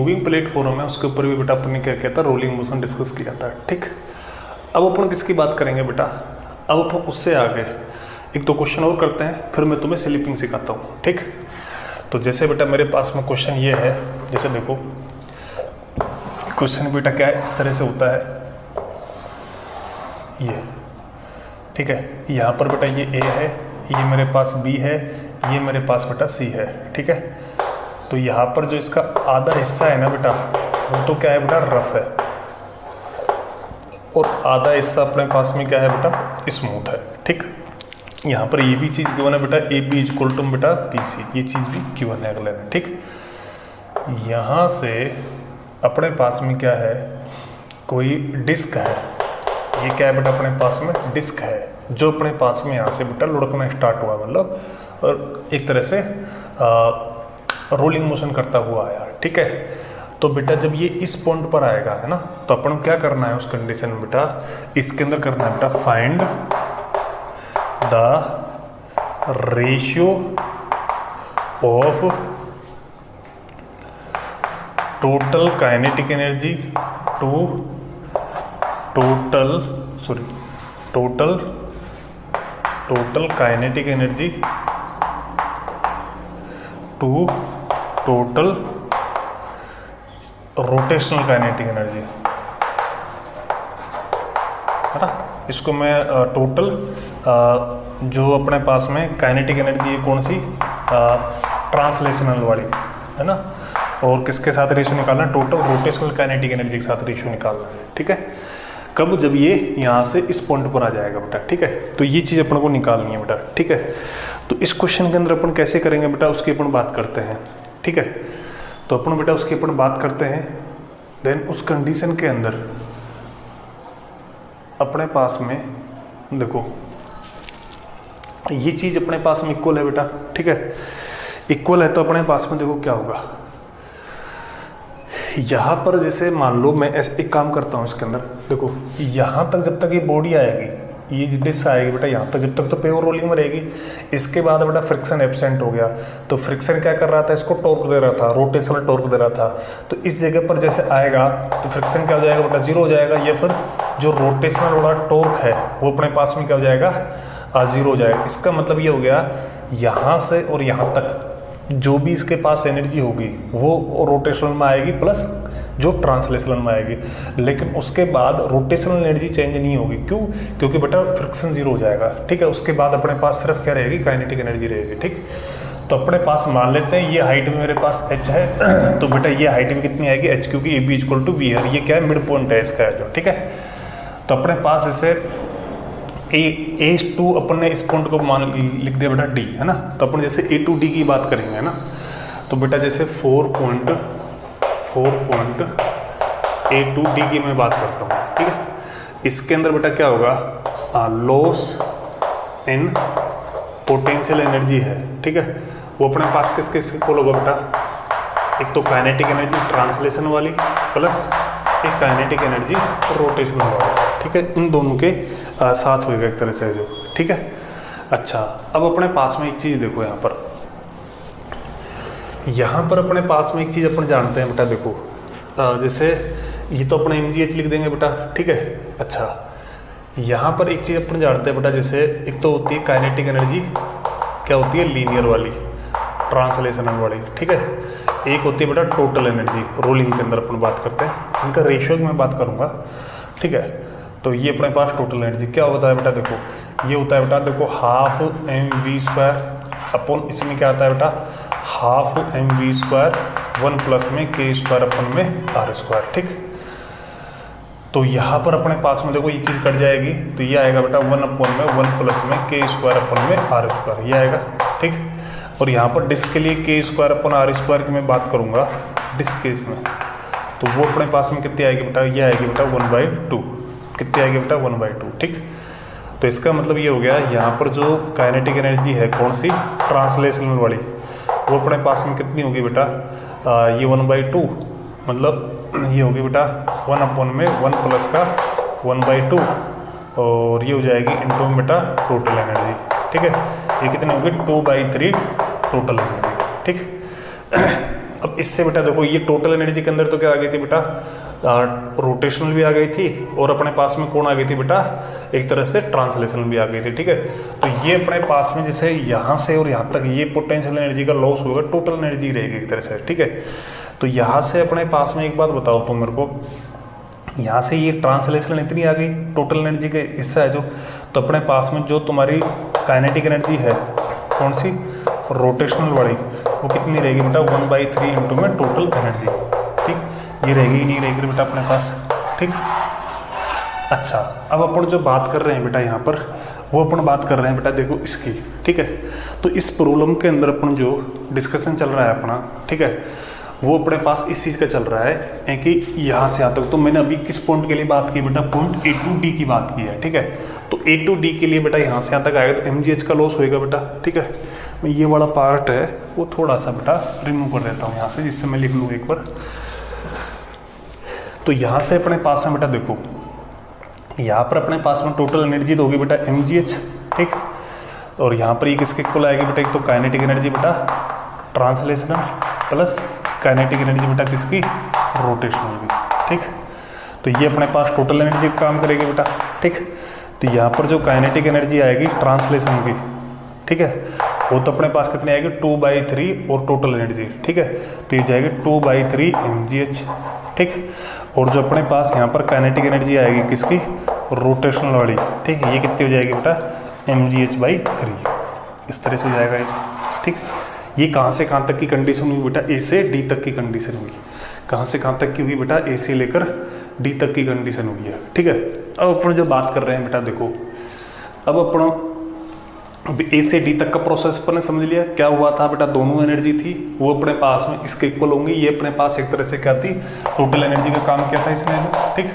Moving platform है उसके ऊपर भी बेटा अपन ने क्या किया था, रोलिंग मोशन डिस्कस किया था। ठीक, अब अपन किसकी बात करेंगे बेटा, अब अपन उससे आगे एक तो क्वेश्चन और करते हैं, फिर मैं तुम्हें स्लिपिंग सिखाता हूँ। ठीक, तो जैसे बेटा मेरे पास में क्वेश्चन ये है, जैसे देखो क्वेश्चन बेटा क्या है, इस तरह से होता है ये। ठीक है, यहाँ पर बेटा ये ए है, ये मेरे पास बी है, ये मेरे पास बेटा सी है। ठीक है, तो यहाँ पर जो इसका आधा हिस्सा है ना बेटा, वो तो क्या है बेटा, रफ है, और आधा हिस्सा अपने पास में क्या है बेटा, स्मूथ है। ठीक, यहाँ पर ये भी चीज़ गिवन है बेटा, ए बी इक्वल टू बेटा पी सी, ये चीज़ भी गिवन है अगले में। ठीक, यहाँ से अपने पास में क्या है, कोई डिस्क है, ये क्या है बेटा, अपने पास में डिस्क है जो अपने पास में यहाँ से बेटा लुढ़कना स्टार्ट हुआ, मतलब और एक तरह से रोलिंग मोशन करता हुआ आया। ठीक है, तो बेटा जब ये इस पॉइंट पर आएगा है ना, तो अपन को क्या करना है उस कंडीशन में बेटा, इसके अंदर करना है बेटा find the ratio of total kinetic energy to total kinetic energy to total rotational kinetic energy, है ना। इसको मैं टोटल जो अपने पास में काइनेटिक एनर्जी है कौन सी, ट्रांसलेशनल वाली, है ना, और किसके साथ रेशियो निकालना है, टोटल रोटेशनल काइनेटिक एनर्जी के साथ रेशियो निकालना है। ठीक है, कब, जब ये यहाँ से इस पॉइंट पर आ जाएगा बेटा। ठीक है, तो ये चीज़ अपन को निकालनी है बेटा। ठीक है, तो इस क्वेश्चन के अंदर अपन कैसे करेंगे बेटा, उसकी अपन बात करते हैं। ठीक है, तो अपन बेटा उसकी अपन बात करते हैं, देन उस कंडीशन के अंदर अपने पास में देखो ये चीज़ अपने पास में इक्वल है बेटा। ठीक है, इक्वल है तो अपने पास में देखो क्या होगा, यहाँ पर जैसे मान लो मैं ऐसे एक काम करता हूँ, इसके अंदर देखो यहाँ तक जब तक ये बॉडी आएगी, ये डिस्क आएगी बेटा यहाँ तक, जब तक तो पेवर रोलिंग में रहेगी। इसके बाद बेटा फ्रिक्शन एब्सेंट हो गया, तो फ्रिक्शन क्या कर रहा था, इसको टॉर्क दे रहा था, रोटेशनल टॉर्क दे रहा था। तो इस जगह पर जैसे आएगा तो फ्रिक्शन क्या हो जाएगा बेटा, जीरो हो जाएगा, या फिर जो रोटेशनल वाला टॉर्क है वो अपने पास में क्या हो जाएगा, जीरो हो जाएगा। इसका मतलब ये हो गया यहाँ से और यहाँ तक जो भी इसके पास एनर्जी होगी वो रोटेशनल में आएगी प्लस जो ट्रांसलेशनल में आएगी, लेकिन उसके बाद रोटेशनल एनर्जी चेंज नहीं होगी। क्यों? क्योंकि बेटा फ्रिक्शन जीरो हो जाएगा। ठीक है, उसके बाद अपने पास सिर्फ क्या रहेगी, काइनेटिक एनर्जी रहेगी। ठीक, तो अपने पास मान लेते हैं ये हाइट में मेरे पास h है, तो बेटा ये हाइट में कितनी आएगी, h, क्योंकि A B equal to B है, ये क्या है, मिड पॉइंट है इसका जो। ठीक है, तो अपने पास जैसे A2 अपन ने इस पॉइंट को मान लिख दिया बेटा D, है ना। तो अपन जैसे A2D की बात करेंगे, है ना, तो बेटा जैसे 4 पॉइंट A2D की मैं बात करता हूँ। ठीक है, इसके अंदर बेटा क्या होगा, लॉस इन पोटेंशियल एनर्जी है। ठीक है, वो अपने पास किसके इक्वल होगा बेटा, एक तो काइनेटिक एनर्जी ट्रांसलेशन वाली प्लस एक काइनेटिक एनर्जी रोटेशनल वाली। ठीक है, इन दोनों के साथ होएगा एक तरह से जो। ठीक है, अच्छा अब अपने पास में एक चीज़ देखो, यहाँ पर अपने पास में एक चीज़ अपन जानते हैं बेटा, देखो जैसे ये तो अपने MGH लिख देंगे बेटा। ठीक है, अच्छा यहाँ पर एक चीज़ अपन जानते हैं बेटा, जैसे एक तो होती है काइनेटिक एनर्जी, क्या होती है, लीनियर वाली, ट्रांसलेशनल वाली। ठीक है, एक होती है बेटा टोटल एनर्जी, रोलिंग के अंदर अपन बात करते हैं, इनका रेशियो की मैं बात करूँगा। ठीक है, तो ये अपने पास टोटल एनर्जी क्या होता है बेटा, देखो ये होता है बेटा, देखो हाफ mv² अपन, इसमें क्या आता है बेटा, हाफ mv² 1 प्लस में k² अपन में r²। ठीक, तो यहाँ पर अपने पास में देखो ये चीज़ कट जाएगी, तो ये आएगा बेटा 1 अपन में 1 प्लस में k² अपन में r², ये आएगा। ठीक, और यहाँ पर डिस्क के लिए k² अपन r² की मैं बात करूँगा डिस्क केस में, तो वो अपने पास में कितनी आएगी बेटा, ये आएगी बेटा 1/2, कितनी आएगी बेटा 1/2। ठीक, तो इसका मतलब ये हो गया, यहाँ पर जो काइनेटिक एनर्जी है कौन सी, ट्रांसलेशनल वाली, वो अपने पास में कितनी होगी बेटा, ये 1/2, मतलब ये होगी बेटा 1 अपन में 1 प्लस का 1/2, और ये हो जाएगी इनटू बेटा टोटल एनर्जी। ठीक है, ये कितनी होगी 2/3 टोटल एनर्जी। ठीक, अब इससे बेटा देखो ये टोटल एनर्जी के अंदर तो क्या आ गई थी बेटा, रोटेशनल भी आ गई थी और अपने पास में कौन आ गई थी बेटा, एक तरह से ट्रांसलेशनल भी आ गई थी। ठीक है, तो ये अपने पास में जैसे यहाँ से और यहाँ तक ये पोटेंशियल एनर्जी का लॉस होगा, टोटल एनर्जी रहेगी एक तरह से। ठीक है, तो यहाँ से अपने पास में एक बात बताओ तुम मेरे को, यहाँ से ये ट्रांसलेशनल इतनी आ गई, टोटल एनर्जी के हिस्सा है जो, तो अपने पास में जो तुम्हारी काइनेटिक एनर्जी है कौन सी, रोटेशनल वाली, वो कितनी रहेगी बेटा, 1/3 इंटू में टोटल एनर्जी। ठीक, ये रहेगी नहीं रहेगी बेटा अपने पास। ठीक, अच्छा अब अपन जो बात कर रहे हैं बेटा यहाँ पर, वो अपन बात कर रहे हैं बेटा देखो इसकी। ठीक है, तो इस प्रॉब्लम के अंदर अपन जो डिस्कशन चल रहा है अपना, ठीक है, वो अपने पास इस चीज़ का चल रहा है कि यहाँ से यहाँ तक। तो मैंने अभी किस पॉइंट के लिए बात की बेटा, पॉइंट A to D की बात की है। ठीक है, तो A to D के लिए बेटा यहाँ से यहाँ तक आएगा तो mgh का लॉस होएगा बेटा। ठीक है, मैं ये वाला पार्ट है वो थोड़ा सा बेटा रिमूव कर देता हूँ यहाँ से, जिससे मैं लिख लूँ एक बार। तो यहाँ से अपने पास में बेटा देखो, यहाँ पर अपने पास में टोटल एनर्जी तो होगी बेटा mgh। ठीक, और यहाँ पर ये किसके इक्वल आएगी बेटा, एक तो काइनेटिक एनर्जी बेटा ट्रांसलेशनल प्लस काइनेटिक एनर्जी बेटा किसकी, रोटेशनल की। ठीक, तो ये अपने पास टोटल एनर्जी काम करेगी बेटा। ठीक, तो यहाँ पर जो काइनेटिक एनर्जी आएगी ट्रांसलेशन की, ठीक है, वो तो अपने पास कितनी आएगी 2/3 और टोटल एनर्जी। ठीक है, तो ये जाएगी 2/3 mgh। ठीक, और जो अपने पास यहाँ पर काइनेटिक एनर्जी आएगी किसकी, रोटेशनल वाली। ठीक है, ये कितनी हो जाएगी बेटा, mgh/3। इस तरह से हो जाएगा ये। ठीक, ये कहाँ से कहाँ तक की कंडीशन हुई बेटा, ए से डी तक की कंडीशन हुई। कहाँ से कहाँ तक की हुई बेटा, ए से लेकर डी तक की कंडीशन हुई है। ठीक है, अब अपन जो बात कर रहे हैं बेटा देखो, अब अपन ए से डी तक का प्रोसेस अपन ने समझ लिया। क्या हुआ था बेटा, दोनों एनर्जी थी वो अपने पास में इसके इक्वल होंगी। ये अपने पास एक तरह से क्या थी, टोटल एनर्जी का काम किया था इसने। ठीक,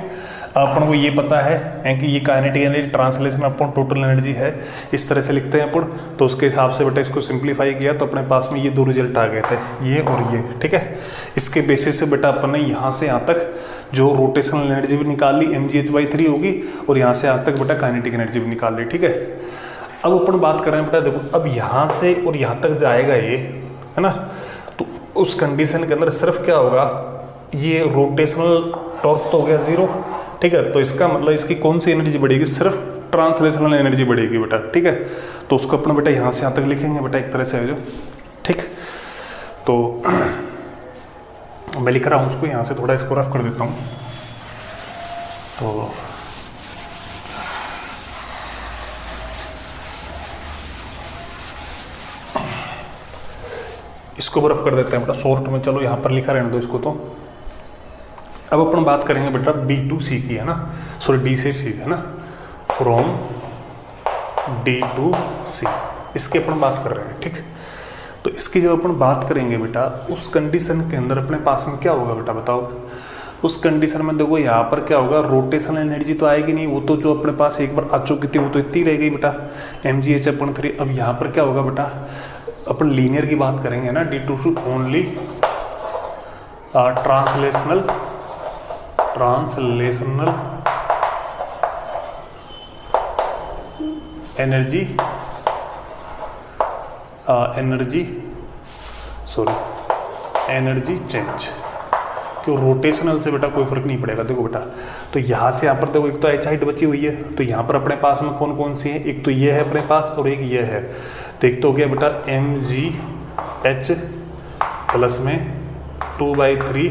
अपन को ये पता है कि ये काइनेटिक एनर्जी ट्रांसलेशन अपन टोटल एनर्जी है, इस तरह से लिखते हैं अपन। तो उसके हिसाब से बेटा इसको सिंप्लीफाई किया तो अपने पास में ये दो रिजल्ट आ गए थे, ये और ये। ठीक है, इसके बेसिस से बेटा अपन ने यहाँ से यहाँ तक जो रोटेशनल एनर्जी भी निकाल ली, mgh/3 होगी, और यहाँ से आज तक बेटा काइनेटिक एनर्जी भी निकाल ली। ठीक है, अब अपन बात कर रहे हैं बेटा देखो, अब यहाँ से और यहाँ तक जाएगा ये, है ना, तो उस कंडीशन के अंदर सिर्फ क्या होगा, ये रोटेशनल टॉर्क तो हो गया 0। ठीक है, तो इसका मतलब इसकी कौन सी एनर्जी बढ़ेगी, सिर्फ ट्रांसलेशनल एनर्जी बढ़ेगी बेटा। ठीक है, तो उसको अपना बेटा यहाँ से यहाँ तक लिखेंगे बेटा एक तरह से जो। ठीक, तो मैं लिख रहा हूँ उसको यहाँ से, थोड़ा इसको रफ कर देता हूँ। तो इसको रफ कर देते हैं बेटा शॉर्ट में, चलो यहाँ पर लिखा रहने दो इसको। तो अब अपन बात करेंगे बेटा B to C की, है ना, सॉरी D से C, है ना, फ्रॉम D to C, इसकी अपन बात कर रहे हैं। ठीक, तो इसकी जब अपन बात करेंगे बेटा, उस कंडीशन के अंदर अपने पास में क्या होगा बेटा बताओ। उस कंडीशन में देखो यहाँ पर क्या होगा, रोटेशनल एनर्जी तो आएगी नहीं, वो तो जो अपने पास एक बार आ चुकी थी वो तो इतनी रह गई बेटा, mgh/3। अब यहाँ पर क्या होगा बेटा, अपन लीनियर की बात करेंगे ना, D to C only translational energy change, क्यों, रोटेशनल से बेटा कोई फर्क नहीं पड़ेगा। देखो बेटा, तो यहाँ से यहाँ पर देखो, एक तो एच हाइट बची हुई है, तो यहाँ पर अपने पास में कौन कौन सी है, एक तो ये है अपने पास और एक ये है। तो एक तो हो गया बेटा mgh प्लस में 2/3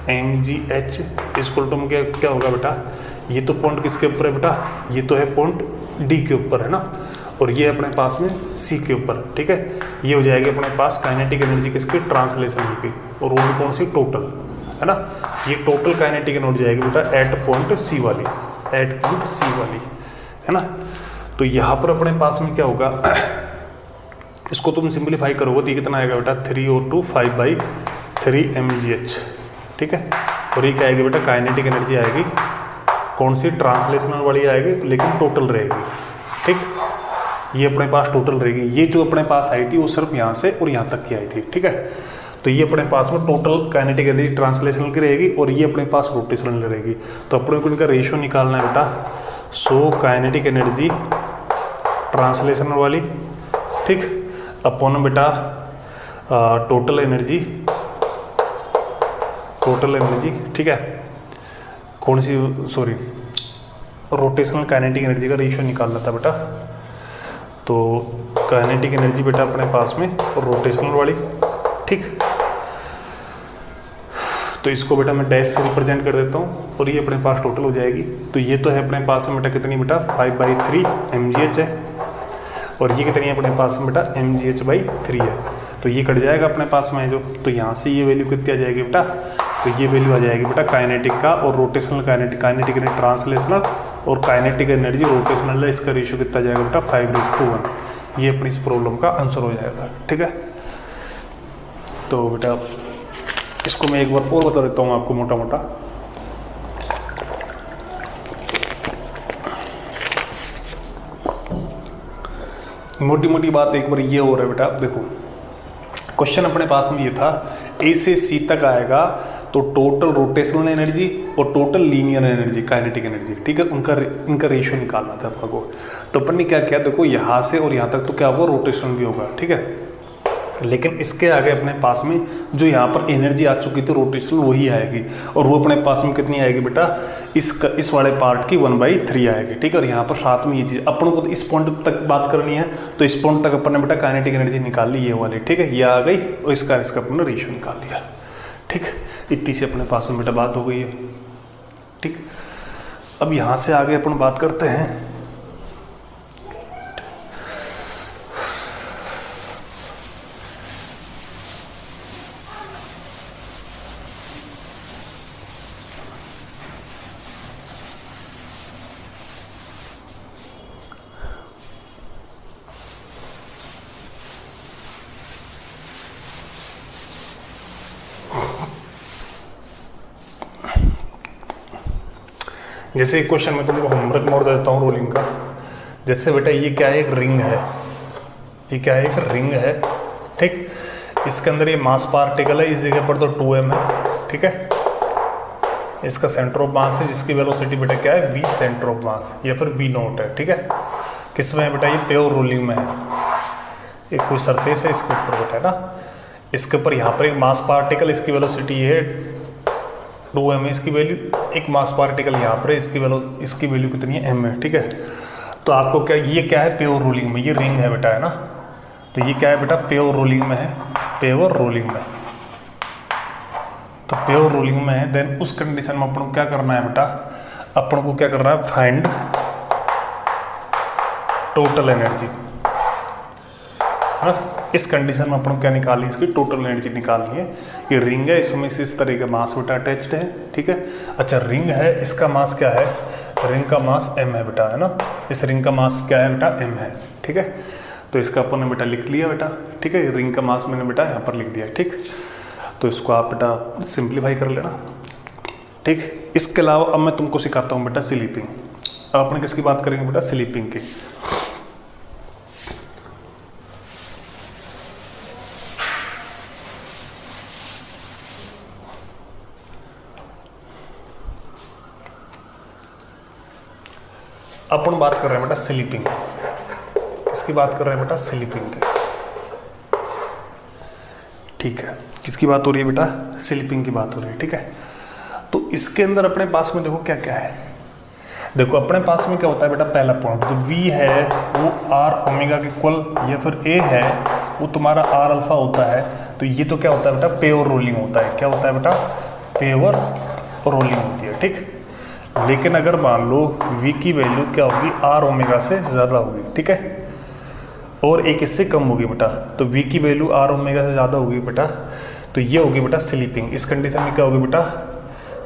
mgh इक्वल टू क्या होगा बेटा, ये तो पॉइंट किसके ऊपर है बेटा, ये तो है पॉइंट डी के ऊपर, है ना, और ये अपने पास में सी के ऊपर। ठीक है, ये हो जाएगी अपने पास काइनेटिक एनर्जी किसकी, ट्रांसलेशन की, और वो भी कौन सी, टोटल, है ना। ये टोटल काइनेटिक एनर्जी जाएगी बेटा एट पॉइंट सी वाली, है ना। तो यहाँ पर अपने पास में क्या होगा, इसको तुम सिंप्लीफाई करोगे तो ये कितना आएगा बेटा, 3 और 2 5/3 mgh। ठीक है, और ये क्या आएगी बेटा, काइनेटिक एनर्जी आएगी कौन सी, ट्रांसलेशनल वाली आएगी, लेकिन टोटल रहेगी। ठीक, ये अपने पास टोटल रहेगी। ये जो अपने पास आई थी वो सिर्फ यहाँ से और यहाँ तक की आई थी। ठीक है, तो ये अपने पास में टोटल काइनेटिक एनर्जी ट्रांसलेशनल की रहेगी और ये अपने पास रोटेशनल रहेगी। तो अपने को इनका रेशियो निकालना है बेटा, सो काइनेटिक एनर्जी ट्रांसलेशनल वाली, ठीक, अपॉन बेटा टोटल एनर्जी टोटल एनर्जी, ठीक है, कौन सी, सॉरी, रोटेशनल काइनेटिक एनर्जी का रेशियो निकालना था बेटा। तो काइनेटिक एनर्जी बेटा अपने पास में और रोटेशनल वाली, ठीक। तो इसको बेटा मैं डैश से रिप्रेजेंट कर देता हूँ और ये अपने पास टोटल हो जाएगी। तो ये तो है अपने पास में बेटा कितनी बेटा 5/3 mgh है, और ये कितनी है अपने पास में बेटा mgh/3 है। तो ये कट जाएगा अपने पास में जो, तो यहाँ से ये वैल्यू कितनी आ जाएगी बेटा, तो ये वैल्यू आ जाएगी बेटा काइनेटिक का और रोटेशनल काइनेटिक एनर्जी ट्रांसलेशनल और काइनेटिक एनर्जी रोटेशनल है, इसका रेशियो कितना आ जाएगा बेटा 5:1। ये अपनी इस प्रॉब्लम का आंसर हो जाएगा, ठीक है। तो बेटा इसको मैं एक बार और बता देता हूँ आपको मोटा मोटा। मोटी मोटी बात एक बार ये हो रहा है बेटा, देखो क्वेश्चन अपने पास में ये था ए से सी तक आएगा तो टोटल रोटेशनल एनर्जी और total linear energy kinetic energy, ठीक है, इनका रेशियो निकालना था अपन को। तो अपन ने क्या किया, देखो यहाँ से और यहाँ तक तो क्या होगा रोटेशनल भी होगा, ठीक है, लेकिन इसके आगे अपने पास में जो यहाँ पर एनर्जी आ चुकी थी रोटेशनल वही आएगी, और वो अपने पास में कितनी आएगी बेटा, इस वाले पार्ट की 1/3 आएगी, ठीक है। और यहाँ पर साथ में ये चीज़ अपन को तो इस पॉइंट तक बात करनी है, तो इस पॉइंट तक अपन ने बेटा काइनेटिक एनर्जी निकाल ली ये वाली, ठीक है, ये आ गई और इसका अपन ने रेशियो निकाल लिया, ठीक। इतनी से अपने पास में बेटा बात हो गई है, ठीक। अब यहाँ से आगे अपन बात करते हैं जैसे एक क्वेश्चन में तुमको होमवर्क मोड़ देता हूँ रोलिंग का। जैसे बेटा ये क्या है, एक रिंग है, ये क्या है, एक रिंग है, ठीक। इसके अंदर ये मास पार्टिकल है, इस जगह पर तो 2m है, ठीक है। इसका सेंटर ऑफ मास है जिसकी वेलोसिटी बेटा क्या है v सेंटर ऑफ मास या फिर v नॉट है, ठीक है। किस में है बेटा, ये प्योर रोलिंग में है। एक कोई सरफेस है इसके ऊपर बेटा है ना, इसके ऊपर यहाँ पर एक मास पार्टिकल, इसकी वेलोसिटी ये है 2m है, इसकी वैल्यू, एक मास पार्टिकल यहाँ पर है, इसकी वैल्यू कितनी है m है, ठीक है। तो आपको क्या, ये क्या है प्योर रोलिंग में, ये रिंग है बेटा है ना, तो ये क्या है बेटा प्योर रोलिंग में है, प्योर रोलिंग में, तो प्योर रोलिंग में है। देन उस कंडीशन में अपन को क्या करना है बेटा, अपन को क्या करना है, फाइंड टोटल एनर्जी, है ना। इस कंडीशन में अपन क्या निकालनी है, इसकी टोटल एनर्जी निकालनी है। ये रिंग है, इसमें इस तरह का मास बेटा अटैच्ड है, ठीक है। अच्छा रिंग है, इसका मास क्या है, रिंग का मास m है बेटा है ना, इस रिंग का मास क्या है बेटा m है, ठीक है। तो इसका अपन ने बेटा लिख लिया बेटा, ठीक है, रिंग का मास मैंने बेटा यहाँ पर लिख दिया, ठीक। तो इसको आप बेटा सिंप्लीफाई कर लेना, ठीक। इसके अलावा अब मैं तुमको सिखाता हूँ बेटा स्लीपिंग। अब अपन किसकी बात करेंगे बेटा, स्लीपिंग की। अपन बात कर रहे हैं बेटा स्लीपिंग, किसकी बात कर रहे हैं बेटा, स्लीपिंग की, ठीक है। किसकी बात हो रही है बेटा, स्लीपिंग की बात हो रही है, ठीक है। तो इसके अंदर अपने पास में देखो क्या क्या है, देखो अपने पास में क्या होता है बेटा, पहला पॉइंट जो v है वो r ओमेगा के इक्वल या फिर a है वो तुम्हारा r अल्फा होता है। तो ये तो क्या होता है बेटा, प्योर रोलिंग होता है, क्या होता है बेटा, प्योर रोलिंग होती है, ठीक। लेकिन अगर मान लो v की वैल्यू क्या होगी, r ओमेगा से ज़्यादा होगी, ठीक है, और एक इससे कम होगी बेटा, तो v की वैल्यू r ओमेगा से ज़्यादा होगी बेटा, तो ये होगी बेटा स्लीपिंग। इस कंडीशन में क्या होगी बेटा,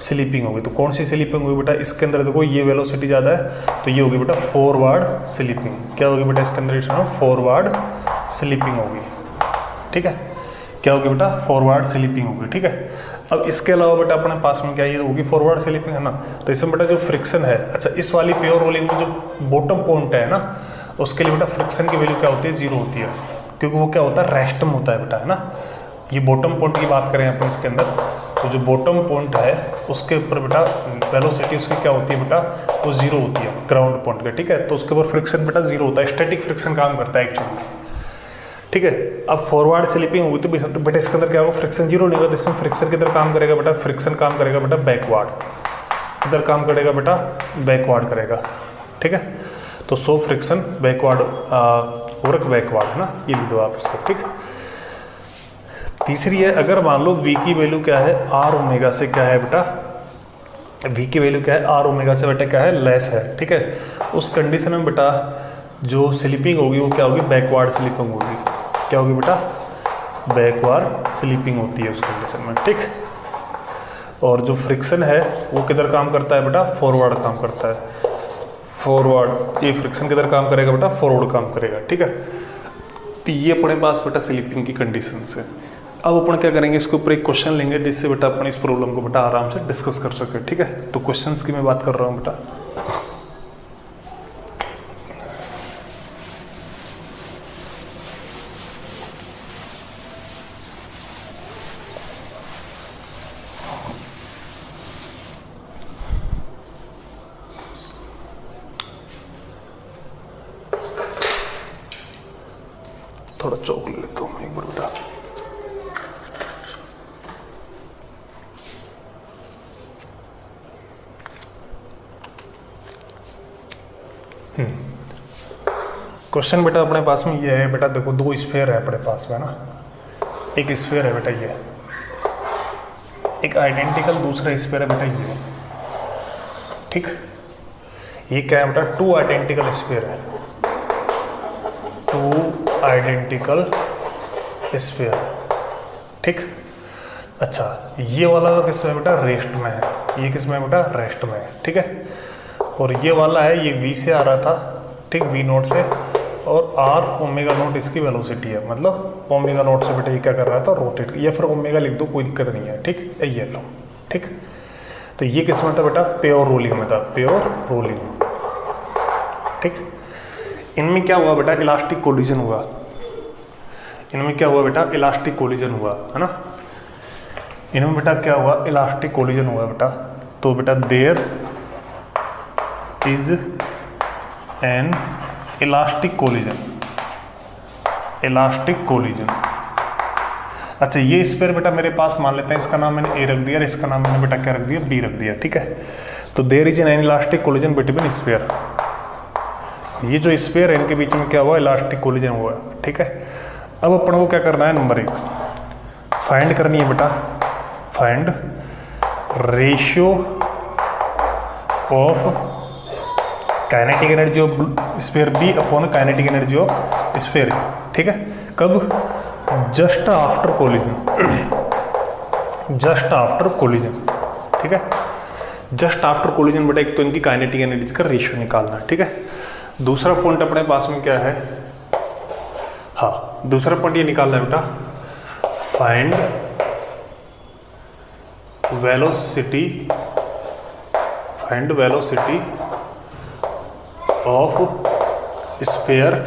स्लीपिंग होगी। तो कौन सी स्लीपिंग होगी बेटा, इसके अंदर देखो ये वेलोसिटी ज़्यादा है तो ये होगी बेटा फॉरवर्ड स्लीपिंग। क्या होगी बेटा इसके अंदर, फॉरवर्ड स्लीपिंग होगी, ठीक है। क्या होगी बेटा, फॉरवर्ड स्लीपिंग होगी, ठीक है। अब इसके अलावा बेटा अपने पास में क्या ये होगी, फॉरवर्ड स्लीपिंग है ना, तो इसमें बेटा जो फ्रिक्शन है, अच्छा इस वाली प्योर रोलिंग में जो बॉटम पॉइंट है ना, उसके लिए बेटा फ्रिक्शन की वैल्यू क्या होती है, 0 होती है, क्योंकि वो क्या होता है, रेस्टम होता है बेटा है ना। ये बॉटम पॉइंट की बात करें अपन इसके अंदर, तो जो बॉटम पॉइंट है उसके ऊपर बेटा वेलोसिटी उसकी क्या होती है बेटा, वो 0 होती है ग्राउंड पॉइंट का, ठीक है। तो उसके ऊपर फ्रिक्शन बेटा 0 होता है, स्टैटिक फ्रिक्शन काम करता है एक्चुअली, ठीक है। अब फॉरवर्ड स्लिपिंग होगी तो बेटा इसके अंदर क्या होगा, फ्रिक्शन जीरो नहीं होगा, तो इसमें फ्रिक्शन किधर काम करेगा बेटा, फ्रिक्शन काम करेगा बेटा बैकवर्ड, किधर काम करेगा बेटा, बैकवर्ड करेगा, ठीक है। तो so friction backward work backward है ना, ये लिख दो आप इसको, ठीक। तीसरी है, अगर मान लो v की वैल्यू क्या है, आर ओमेगा से क्या है बेटा, v की वैल्यू क्या है, आर ओमेगा से बेटा क्या है, लेस है, ठीक है। उस कंडीशन में बेटा जो स्लीपिंग होगी वो क्या होगी, बैकवर्ड स्लीपिंग होगी, क्या होगी बेटा, बैकवर्ड स्लीपिंग होती है उस कंडीशन में, ठीक। और जो फ्रिक्शन है वो किधर काम करता है बेटा, फॉरवर्ड काम करता है, फॉरवर्ड, ये फ्रिक्शन किधर काम करेगा बेटा, फॉरवर्ड काम करेगा, ठीक है। तो ये अपने पास बेटा स्लीपिंग की कंडीशन है। अब अपन क्या करेंगे, इसके ऊपर एक क्वेश्चन लेंगे जिससे बेटा अपन इस प्रॉब्लम को बेटा आराम से डिस्कस कर सके, ठीक है। तो क्वेश्चंस की मैं बात कर रहा हूँ बेटा, थोड़ा चौक ले लेता हूँ एक बार बेटा। क्वेश्चन बेटा अपने पास में ये है बेटा, देखो दो स्फीयर है अपने पास में ना, एक स्फीयर है बेटा ये, एक आइडेंटिकल दूसरा स्फीयर है बेटा ये, ठीक। ये क्या है बेटा, टू आइडेंटिकल स्फीयर है, टू आइडेंटिकल स्फीयर, ठीक। अच्छा, ये वाला किस में बेटा, रेस्ट में है, ये किस में बेटा, रेस्ट में है, ठीक है। और ये वाला है, ये v से आ रहा था, ठीक, v नोट से, और r ओमेगा नोट इसकी वेलोसिटी है, मतलब ओमेगा नोट से बेटा ये क्या कर रहा था, रोटेट, या फिर ओमेगा लिख दो, कोई दिक्कत नहीं है, ठीक, ये लो, ठीक। तो ये किस में था बेटा, प्योर रोलिंग में था, प्योर रोलिंग, ठीक। इनमें क्या हुआ बेटा, इलास्टिक कोलिजन हुआ, इनमें क्या हुआ बेटा, इलास्टिक कोलिजन हुआ, है ना। इनमें बेटा क्या हुआ, इलास्टिक कोलिजन हुआ बेटा। तो बेटा there is an elastic collision, elastic collision. अच्छा, ये स्फीयर बेटा मेरे पास मान लेते हैं, इसका नाम मैंने ए रख दिया और इसका नाम मैंने बेटा क्या रख दिया, बी रख दिया, ठीक है। तो there is an elastic collision between sphere, ये जो स्फीयर है इनके बीच में क्या हुआ, इलास्टिक कोलिजन हुआ, ठीक है। अब अपन को क्या करना है, नंबर 1 फाइंड करनी है बेटा, find ratio of kinetic energy of sphere B upon kinetic energy of sphere, ठीक है। कब, just after collision, just after collision, ठीक है। जस्ट आफ्टर कोलिजन बेटा एक तो इनकी काइनेटिक एनर्जी का रेशियो निकालना, ठीक है। दूसरा पॉइंट अपने पास में क्या है, हाँ दूसरा पॉइंट ये निकालना है बेटा, find velocity, find velocity of sphere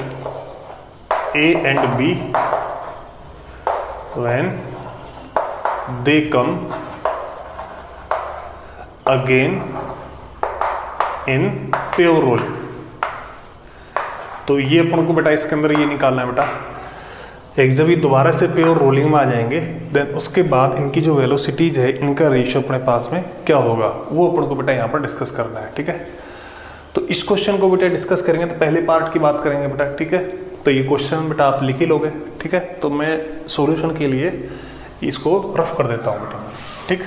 A and B when they come again in pure roll। तो ये अपन को बेटा इसके अंदर ये निकालना है बेटा, एक जब ये दोबारा से प्योर रोलिंग में आ जाएंगे देन उसके बाद इनकी जो वेलोसिटीज है इनका रेशियो अपने पास में क्या होगा वो अपन को बेटा यहाँ पर डिस्कस करना है, ठीक है। तो इस क्वेश्चन को बेटा डिस्कस करेंगे तो पहले पार्ट की बात करेंगे बेटा, ठीक है। तो ये क्वेश्चन बेटा आप लिख ही लोगे, ठीक है। तो मैं सॉल्यूशन के लिए इसको रफ कर देता हूँ बेटा, ठीक।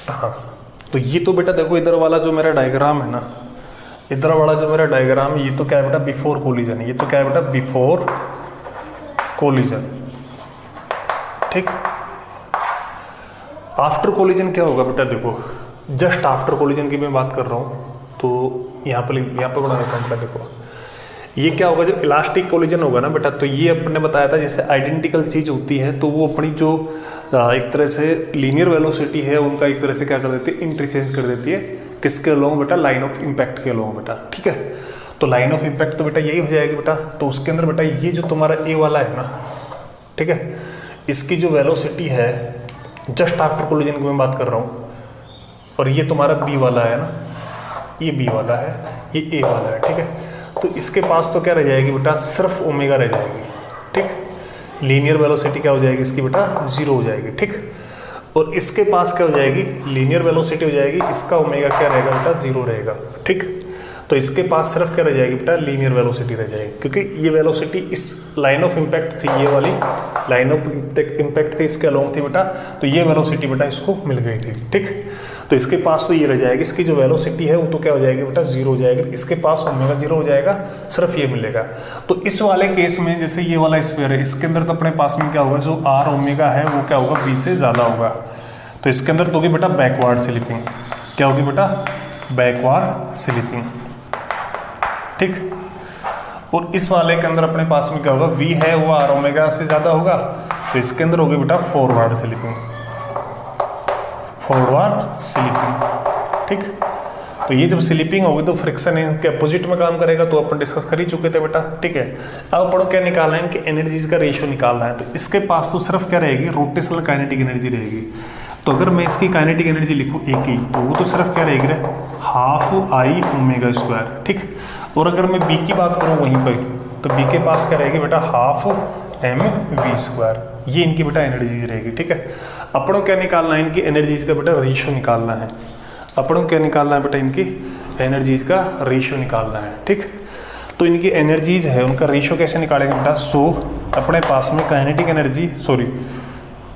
हाँ, तो ये तो बेटा देखो इधर वाला जो मेरा डायग्राम है ना, इधर वाला जो मेरा डायग्राम ये तो क्या है बेटा बिफोर कोलिजन, ये तो क्या है बेटा बिफोर कोलिजन, ठीक। आफ्टर कोलिजन क्या होगा बेटा, देखो जस्ट आफ्टर कोलिजन की मैं बात कर रहा हूँ तो यहाँ पर बना देता हूँ बेटा, देखो ये क्या होगा जो इलास्टिक कोलिजन होगा ना बेटा, तो ये अपने बताया था जैसे आइडेंटिकल चीज होती है तो वो अपनी जो एक तरह से लीनियर वेलोसिटी है उनका एक तरह से क्या कर देती है इंटरचेंज कर देती है, किसके अलोंग बेटा लाइन ऑफ इम्पैक्ट के अलोंग बेटा, ठीक है। तो लाइन ऑफ इम्पैक्ट तो बेटा यही हो जाएगी बेटा, तो उसके अंदर बेटा ये जो तुम्हारा ए वाला है ना, ठीक है, इसकी जो वेलोसिटी है जस्ट आफ्टर कोलिजन की मैं बात कर रहा हूँ, और ये तुम्हारा बी वाला है ना, ये बी वाला है, ये ए वाला है, ठीक है। तो इसके पास तो क्या रह जाएगी बेटा, सिर्फ ओमेगा रह जाएगी, ठीक। लीनियर वेलोसिटी क्या हो जाएगी इसकी बेटा, 0 हो जाएगी, ठीक। और इसके पास क्या हो जाएगी, लीनियर वेलोसिटी हो जाएगी, इसका ओमेगा क्या रहेगा बेटा, 0 रहेगा, ठीक। तो इसके पास सिर्फ क्या रह जाएगी बेटा, लीनियर वेलोसिटी रह जाएगी, क्योंकि ये वेलोसिटी इस लाइन ऑफ इम्पैक्ट थी, ये वाली लाइन ऑफ इम्पैक्ट थी, इसके अलोंग थी बेटा, तो ये वेलोसिटी बेटा इसको मिल गई थी, ठीक। तो इसके पास तो ये रह जाएगी, इसकी जो वेलोसिटी है वो तो क्या हो जाएगी बेटा, 0 हो जाएगी, इसके पास ओमेगा 0 हो जाएगा, सिर्फ ये मिलेगा। तो इस वाले केस में जैसे ये वाला स्फीयर है, इसके अंदर तो अपने पास में क्या होगा, जो आर ओमेगा है वो क्या होगा, बी से ज़्यादा होगा। तो इसके अंदर तो होगी बेटा बैकवर्ड स्लिपिंग, क्या होगी बेटा, बैकवर्ड स्लिपिंग, ठीक। और इस वाले के अंदर अपने पास में क्या होगा, v है वो आर ओमेगा से ज़्यादा होगा, तो इसके अंदर होगी बेटा फॉरवर्ड स्लिपिंग, फॉरवर्ड स्लिपिंग, ठीक। तो ये जब स्लिपिंग होगी तो फ्रिक्शन इनके अपोजिट में काम करेगा, तो अपन डिस्कस कर ही चुके थे बेटा, ठीक है। अब पढ़ो क्या निकालना है, इनकी एनर्जीज का रेशियो निकालना है। तो इसके पास तो सिर्फ क्या रहेगी, रोटेशनल काइनेटिक एनर्जी रहेगी। तो अगर मैं इसकी काइनेटिक एनर्जी लिखूँ एक ही, तो वो तो सिर्फ क्या रहेगी, हाफ आई ओमेगा स्क्वायर, ठीक। और अगर मैं बी की बात करूँ वहीं पर, तो बी के पास क्या रहेगी बेटा, हाफ एम वी स्क्वायर, ये इनकी बेटा एनर्जी रहेगी, ठीक है। अपनों क्या निकालना है, इनकी एनर्जीज का बेटा रेशियो निकालना है। अपनों क्या निकालना है बेटा, इनकी एनर्जीज का रेशियो निकालना है, ठीक। तो इनकी एनर्जीज है, उनका रेशियो कैसे निकालेंगे बेटा, सो अपने पास में काइनेटिक एनर्जी, सॉरी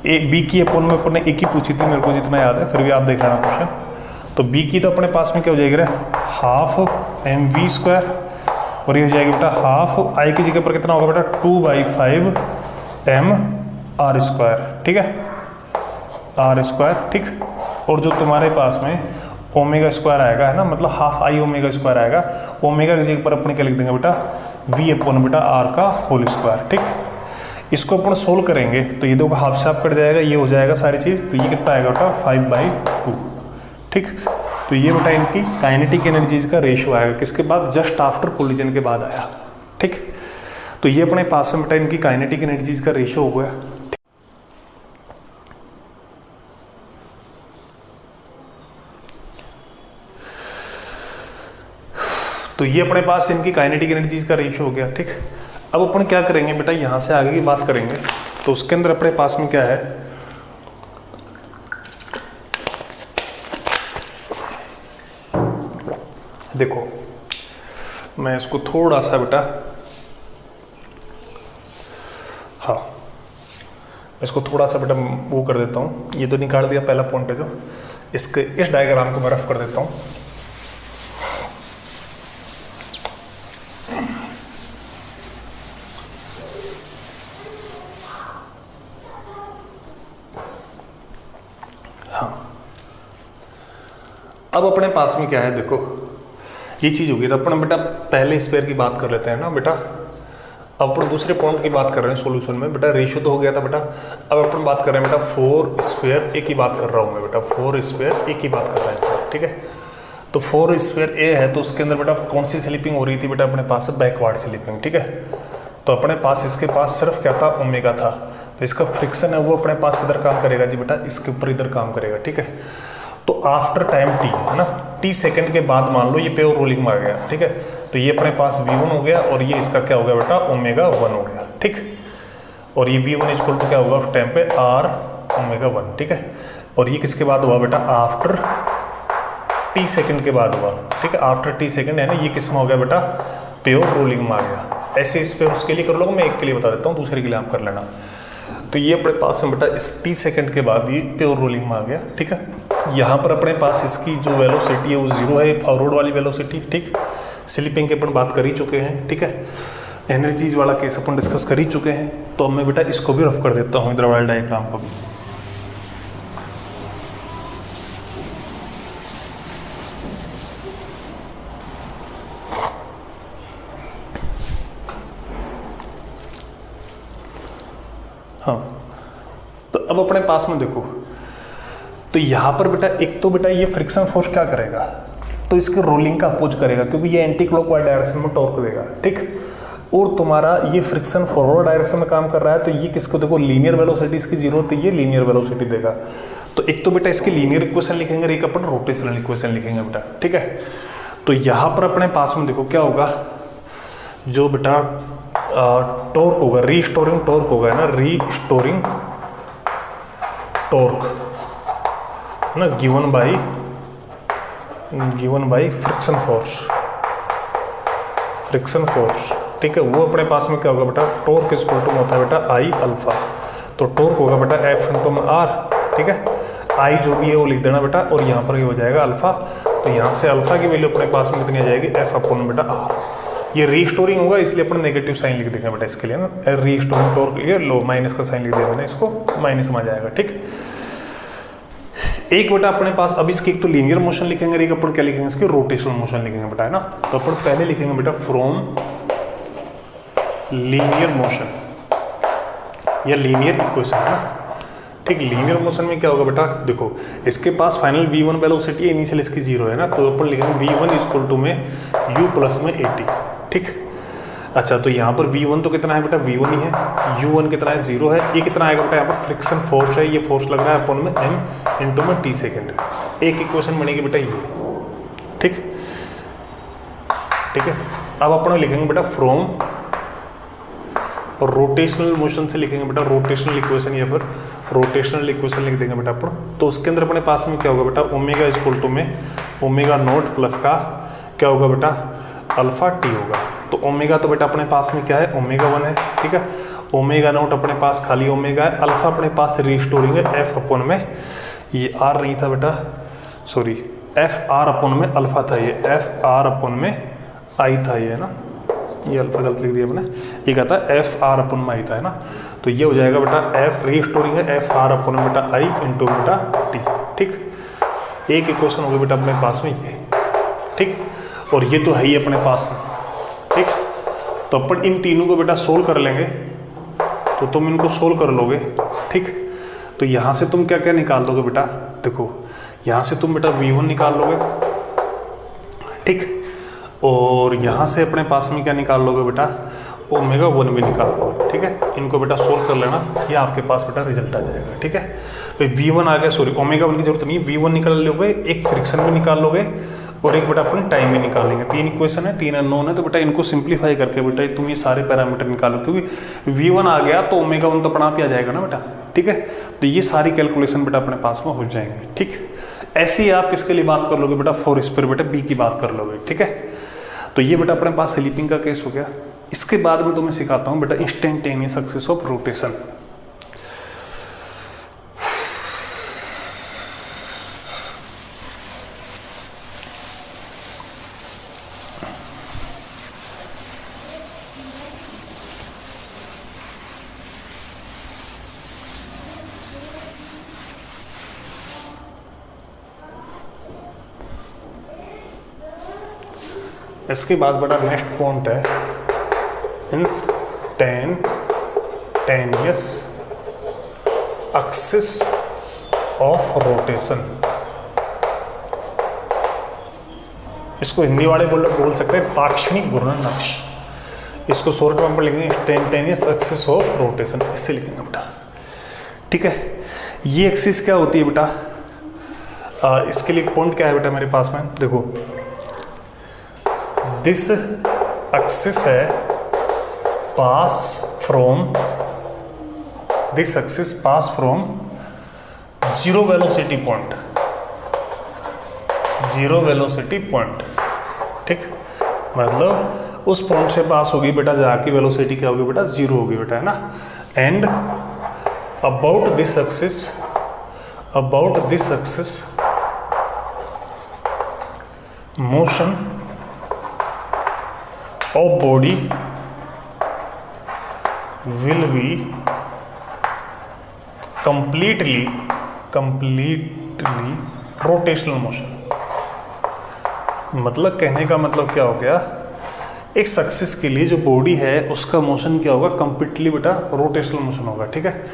बी की अपन में अपने एक ही पूछी थी मेरे को जितना याद है, फिर भी आप देख लेना क्वेश्चन। तो बी की तो अपने पास में क्या हो जाएगी, हाफ एम वी स्क्वायर, और ये हो जाएगी बेटा हाफ आई की जगह पर कितना होगा बेटा, 2/5 एम आर स्क्वायर, ठीक है, आर स्क्वायर, ठीक। और जो तुम्हारे पास में ओमेगा स्क्वायर आएगा है ना, मतलब हाफ आई ओमेगा स्क्वायर आएगा, ओमेगा की जगह पर अपने क्या लिख देंगे बेटा, वी अपॉन बेटा आर का होल स्क्वायर, ठीक। इसको अपन सोल्व करेंगे तो ये देखो हाफ से हाफ कट जाएगा, ये हो जाएगा सारी चीज़, तो ये कितना आएगा बेटा 5/2, ठीक। तो ये बेटा इनकी काइनेटिक एनर्जीज का रेशियो आएगा, किसके बाद, जस्ट आफ्टर कोलिजन के बाद आया, ठीक। तो ये अपने पास में बेटा इनकी काइनेटिक एनर्जीज का रेशियो हो गया। तो ये अपने पास इनकी काइनेटिक एनर्जीज का रेशियो हो गया, ठीक। अब अपन क्या करेंगे बेटा, यहाँ से आगे की बात करेंगे, तो उसके अंदर अपने पास में क्या है, देखो मैं इसको थोड़ा सा बेटा, हाँ इसको थोड़ा सा बेटा वो कर देता हूँ, ये तो निकाल दिया पहला पॉइंट है जो, इसके इस डायग्राम को मैं रफ कर देता हूँ। अब अपने पास में क्या है, देखो ये चीज़ होगी, तो अपन बेटा पहले स्पेयर की बात कर लेते हैं ना बेटा। अब अपन दूसरे पॉइंट की बात कर रहे हैं सॉल्यूशन में बेटा, रेशियो तो हो गया था बेटा। अब अपन बात कर रहे हैं बेटा 4 स्क्वायर ए की बात कर रहा हूँ मैं बेटा, 4 स्क्वायर ए की बात कर रहे हैं, ठीक है। तो 4 स्क्वायर ए है, तो उसके अंदर बेटा कौन सी स्लिपिंग हो रही थी बेटा, अपने पास बैकवर्ड स्लिपिंग, ठीक है। तो अपने पास इसके पास सिर्फ क्या था, ओमेगा था, तो इसका फ्रिक्शन है वो अपने पास किधर काम करेगा जी बेटा, इसके ऊपर इधर काम करेगा, ठीक है। तो आफ्टर टाइम टी है ना, टी सेकंड के बाद मान लो ये प्योर रोलिंग में आ गया, ठीक है। तो ये अपने पास V1 हो गया, और ये इसका क्या हो गया बेटा, ओमेगा 1 हो गया, ठीक। और ये V1 इक्वल टू क्या होगा उस टाइम पे, R ओमेगा 1, ठीक है। और ये किसके बाद हुआ बेटा, आफ्टर टी सेकंड के बाद हुआ, ठीक है। आफ्टर टी सेकंड है ना, ये किस में हो गया बेटा, प्योर रोलिंग में आ गया। ऐसे इस पे उसके लिए कर लो, मैं एक के लिए बता देता हूँ, दूसरे के लिए आप कर लेना। तो ये अपने पास में बेटा इस टी सेकंड के बाद ये प्योर रोलिंग में आ गया, ठीक है। यहाँ पर अपने पास इसकी जो वेलोसिटी है वो 0 है, फॉरवर्ड वाली वेलोसिटी, ठीक। स्लिपिंग के अपन बात कर ही चुके हैं, ठीक है। एनर्जीज वाला केस अपन डिस्कस कर ही चुके हैं। तो अब मैं बेटा इसको भी रफ कर देता हूँ, इधर वाले डायग्राम को भी। हाँ, तो अब अपने पास में देखो, तो यहाँ पर बेटा एक तो बेटा ये फ्रिक्शन फोर्स क्या करेगा, तो इसके रोलिंग का अपोज करेगा, क्योंकि ये एंटी क्लॉकवाइज डायरेक्शन में टॉर्क देगा, ठीक। और तुम्हारा ये फ्रिक्शन फॉरवर्ड डायरेक्शन में काम कर रहा है, तो ये किसको देखो, लीनियर वेलोसिटी इसकी 0 होती है, ये लीनियर वेलोसिटी देगा। तो एक तो बेटा इसकी लीनियर इक्वेशन लिखेंगे और एक अपन रोटेशनल इक्वेशन लिखेंगे बेटा, ठीक है। तो यहाँ पर अपने पास में देखो क्या होगा, जो बेटा टॉर्क होगा, रीस्टोरिंग टॉर्क होगा, है ना, रीस्टोरिंग टॉर्क ना, गिवन बाय फ्रिक्शन फोर्स, ठीक है। वो अपने पास में क्या होगा बेटा, टॉर्क इक्वल टू होता है बेटा आई अल्फा। तो टॉर्क होगा बेटा एफ इंटू आर, ठीक है। आई जो भी है वो लिख देना बेटा, और यहाँ पर ये हो जाएगा अल्फा। तो यहाँ से अल्फा की वैल्यू अपने पास में कितनी आ जाएगी, एफ अपॉन बेटा आर। ये रीस्टोरिंग होगा इसलिए अपन नेगेटिव साइन लिख देंगे बेटा इसके लिए ना, रीस्टोरिंग टॉर्क, ये लो माइनस का साइन लिख देंगे ना, इसको माइनस में आ जाएगा, ठीक। एक बेटा अपने पास अब इसकी एक तो लीनियर मोशन लिखेंगे, एक अपन क्या लिखेंगे, इसकी रोटेशनल मोशन लिखेंगे बेटा, है ना। तो अपन पहले लिखेंगे बेटा फ्रॉम लीनियर मोशन या लीनियर इक्वेशन, है ना, ठीक। लीनियर मोशन में क्या होगा बेटा, देखो इसके पास फाइनल v1 वेलोसिटी है, इनिशियल इसकी 0 है ना, तो अपन लिखेंगे v1 इक्वल टू में u प्लस में 80, ठीक। अच्छा, तो यहाँ पर v1 तो कितना है बेटा, v1 ही है, u1 कितना है, 0 है। ये कितना आएगा बेटा, यहाँ पर फ्रिक्शन फोर्स है, ये फोर्स लग रहा है अपन में m इंटू में t सेकेंड। एक इक्वेशन बनेगी बेटा ये, ठीक, ठीक है। अब अपन लिखेंगे बेटा फ्रॉम रोटेशनल मोशन से लिखेंगे बेटा रोटेशनल इक्वेशन, या फिर रोटेशनल इक्वेशन लिख देंगे बेटा अपन। तो उसके अंदर अपने पास में क्या होगा बेटा, ओमेगा इक्वल टू में ओमेगा नॉट प्लस का क्या होगा बेटा, अल्फा टी होगा। तो ओमेगा तो बेटा अपने पास में क्या है, ओमेगा 1 है, ठीक है। ओमेगा नॉट अपने पास खाली ओमेगा है, अल्फा अपने पास रीस्टोरिंग है एफ अपॉन में, ये आर नहीं था बेटा, सॉरी, एफ आर अपॉन में अल्फा था, ये एफ आर अपॉन में आई था, ये है ना, ये अल्फा गलत लिख दिया मैंने, ये कहता है एफ आर अपन में आई था, है ना। तो ये हो जाएगा बेटा एफ रीस्टोरिंग है एफ आर अपन बेटा आई इंटू बेटा टी, ठीक। एक इक्वेशन होगी बेटा अपने पास में ये, ठीक। और ये तो है ही अपने पास में, ठीक। तो अपन इन तीनों को बेटा सोल्व कर लेंगे, तो तुम इनको सोल्व कर लोगे, ठीक। तो यहाँ से तुम क्या क्या निकाल लोगे बेटा, देखो यहाँ से तुम बेटा v1 निकाल लोगे, ठीक। और यहाँ से अपने पास में क्या निकाल लोगे बेटा, ओमेगा 1 भी निकाल लोगे, ठीक है। इनको बेटा सोल्व कर लेना, ये आपके पास बेटा रिजल्ट आ जाएगा, ठीक है। तो v1 आ गया, सॉरी ओमेगा 1 की जरूरत नहीं, v1 निकाल लोगे, एक फ्रिक्शन भी निकाल लोगे, और एक बेटा अपन टाइम भी निकाल लेंगे। 3 इक्वेशन है, 3 अननोन है, तो बेटा इनको सिंप्लीफाई करके बेटा तुम ये सारे पैरामीटर निकालो, क्योंकि v1 आ गया तो ओमेगा 1 तो अपना आप ही आ जाएगा ना बेटा, ठीक है। तो ये सारी कैलकुलेशन बेटा अपने पास में हो जाएंगे, ठीक। ऐसे ही आप किसके लिए बात कर लोगे बेटा, फोर स्क्वायर बेटा बी की बात कर लोगे, ठीक है। तो ये बेटा अपने पास स्लीपिंग का केस हो गया। इसके बाद में तुम्हें सिखाता हूं बेटा इंस्टेंटेनियस एक्सिस ऑफ रोटेशन। इसके बाद बेटा नेक्स्ट पॉइंट है इंस्टेंटेनियस एक्सिस ऑफ रोटेशन। इसको हिंदी वाले बोल सकते हैं पाक्षणिक घूर्णन अक्ष। इसको शॉर्ट में लिखेंगे इंस्टेंटेनियस एक्सिस ऑफ रोटेशन, इससे लिखेंगे बेटा, ठीक है। ये एक्सिस क्या होती है बेटा, इसके लिए पॉइंट क्या है बेटा मेरे पास में, देखो दिस एक्सिस है पास फ्रॉम जीरो वेलोसिटी पॉइंट, ठीक। मतलब उस पॉइंट से पास होगी बेटा जहाँ की वेलोसिटी क्या होगी बेटा, 0 होगी बेटा, है ना। And about this axis motion of body will be completely rotational motion। मतलब कहने का मतलब क्या हो गया, एक सक्सेस के लिए जो बॉडी है उसका मोशन क्या होगा, कंप्लीटली बेटा रोटेशनल मोशन होगा, ठीक है।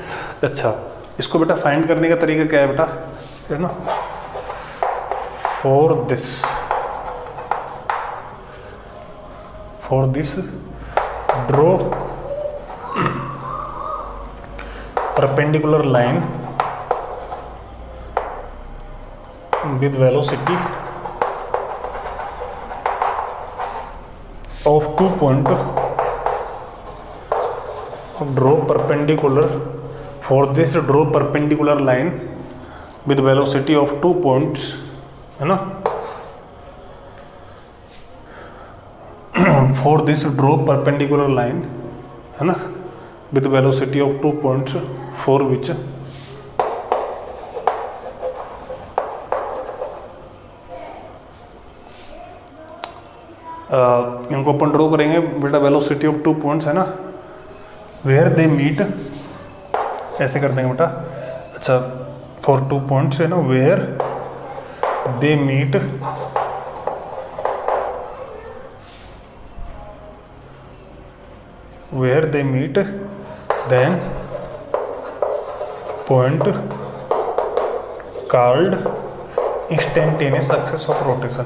अच्छा, इसको बेटा फाइंड करने का तरीका क्या है बेटा, है ना, for this draw perpendicular line with velocity of 2 point draw perpendicular for this draw perpendicular line with velocity of 2 points, है ना, for this draw perpendicular line, है ना, with velocity of 2 points for which इनको अपन draw करेंगे बेटा velocity of 2 points, है ना, where they meet, ऐसे कर देंगे बेटा, अच्छा, फॉर 2 पॉइंट्स, है ना, where they meet then point called instantaneous axis of rotation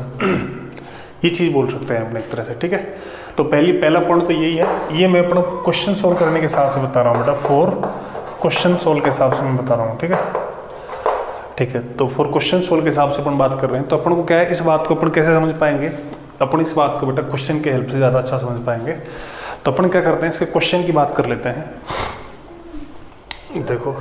ये चीज़ बोल सकते हैं अपने एक तरह से, ठीक है। तो पहला पॉइंट तो यही है, ये मैं अपना क्वेश्चन सॉल्व करने के हिसाब से बता रहा हूँ बेटा, फॉर क्वेश्चन सॉल्व के हिसाब से मैं बता रहा हूँ, ठीक है, ठीक है। तो फॉर क्वेश्चन सॉल्व के हिसाब से अपन बात कर रहे हैं, तो अपन को क्या है, इस बात को अपन कैसे समझ पाएंगे, अपन इस बात को बेटा क्वेश्चन के हेल्प से ज़्यादा अच्छा समझ पाएंगे। तो अपन क्या करते हैं, इसके क्वेश्चन की बात कर लेते हैं। देखो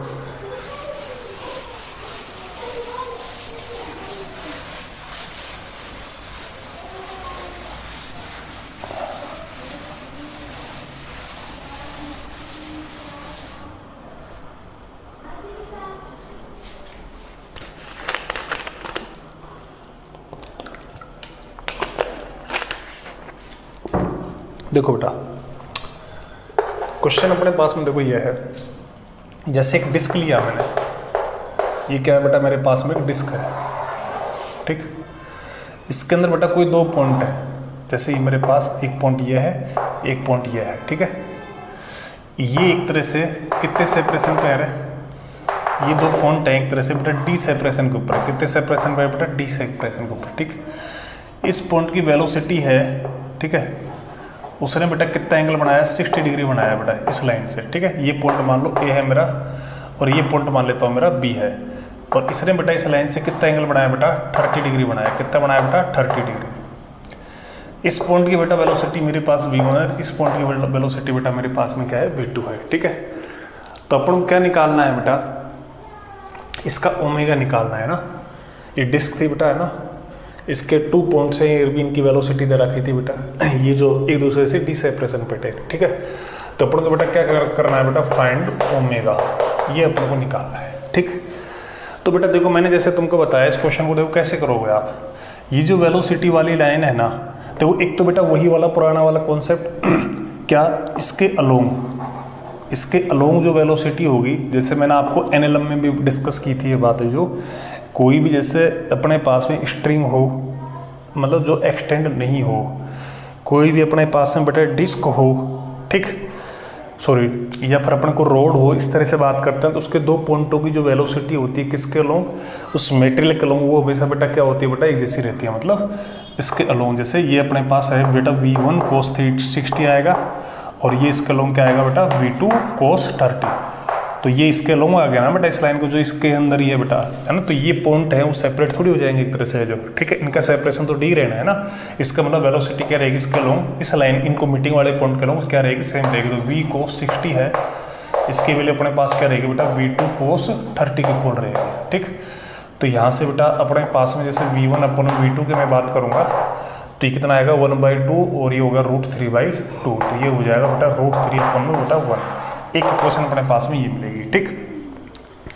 देखो बेटा, क्वेश्चन अपने पास में देखो ये है, जैसे एक डिस्क लिया मैंने, ये क्या है बेटा, मेरे पास में एक डिस्क है, ठीक, इसके अंदर बेटा कोई 2 पॉइंट है, जैसे ये मेरे पास एक पॉइंट ये है, एक पॉइंट ये है, ठीक है, ये एक तरह से कितने सेपरेशन पे है, ये 2 पॉइंट है एक तरह से बेटा डी सेपरेशन के ऊपर, कितने सेपरेशन पे बेटा, डी सेपरेशन के ऊपर, ठीक। इस पॉइंट की वेलोसिटी है, ठीक है, उसने बेटा कितना एंगल बनाया, 60 डिग्री बनाया बेटा इस लाइन से, ठीक है। ये पॉइंट मान लो ए है मेरा, और ये पॉइंट मान लेता हूँ मेरा बी है, और इसने बेटा इस लाइन से कितना एंगल बनाया बेटा, 30 डिग्री बनाया, कितना बनाया बेटा, 30 डिग्री। इस पॉइंट की बेटा वेलोसिटी मेरे पास v1 है, इस पॉइंट की वेलोसिटी बेटा मेरे पास में क्या है, v2 है, ठीक है। तो अपन को क्या निकालना है बेटा, इसका ओमेगा निकालना है ना, ये डिस्क थी बेटा, है ना, इसके 2 पॉइंट्स हैं, इनकी वेलोसिटी दे रखी थी बेटा, ये जो एक दूसरे से डी सेपरेशन पे थे, ठीक है। तो अपन को बेटा क्या करना है बेटा, फाइंड ओमेगा, ये अपन को निकालना है, ठीक। तो बेटा देखो, मैंने जैसे तुमको बताया, इस क्वेश्चन को देखो कैसे करोगे आप, ये जो वेलोसिटी वाली लाइन है ना, देखो एक तो बेटा वही वाला पुराना वाला कॉन्सेप्ट क्या, इसके अलोंग जो वेलोसिटी होगी, जैसे मैंने आपको एनएलएम में भी डिस्कस की थी ये बात है, जो कोई भी जैसे अपने पास में स्ट्रिंग हो, मतलब जो एक्सटेंड नहीं हो, कोई भी अपने पास में बेटा डिस्क हो, ठीक, सॉरी, या फिर अपन को रोड हो, इस तरह से बात करते हैं, तो उसके 2 पॉइंटों की जो वेलोसिटी होती है किसके अलोंग, उस मेटेरियल के अलोंग, वो हमेशा बेटा क्या होती है बेटा, एक जैसी रहती है, मतलब इसके अलोंग, जैसे ये अपने पास है बेटा v1 cos 60 आएगा, और ये इसके अलोंग क्या आएगा बेटा, v2 cos 30। तो ये इसके अलोंग आ गया ना बेटा, इस लाइन को जो इसके अंदर ही है बेटा, है ना, तो ये पॉइंट है वो सेपरेट थोड़ी हो जाएंगे एक तरह से, जो, ठीक है, इनका सेपरेशन तो डी रहना है ना, इसका मतलब वेलोसिटी क्या रहेगी इसके अलोंग, इस लाइन, इनको मीटिंग वाले पॉइंट के अलोंग क्या रहेगी, सेम रहेगी। तो v cos 60 है, इसकी वैल्यू अपने पास क्या रहेगी बेटा, v2 cos 30 के इक्वल रहेगी, ठीक। तो यहाँ से बेटा अपने पास में जैसे v1 अपन v2 की मैं बात करूँगा, तो ये कितना आएगा 1/2, और ये होगा √3/2, तो ये हो जाएगा बेटा √3 अपन में बेटा 1, एक इक्वेशन अपने पास में ये मिलेगी, ठीक।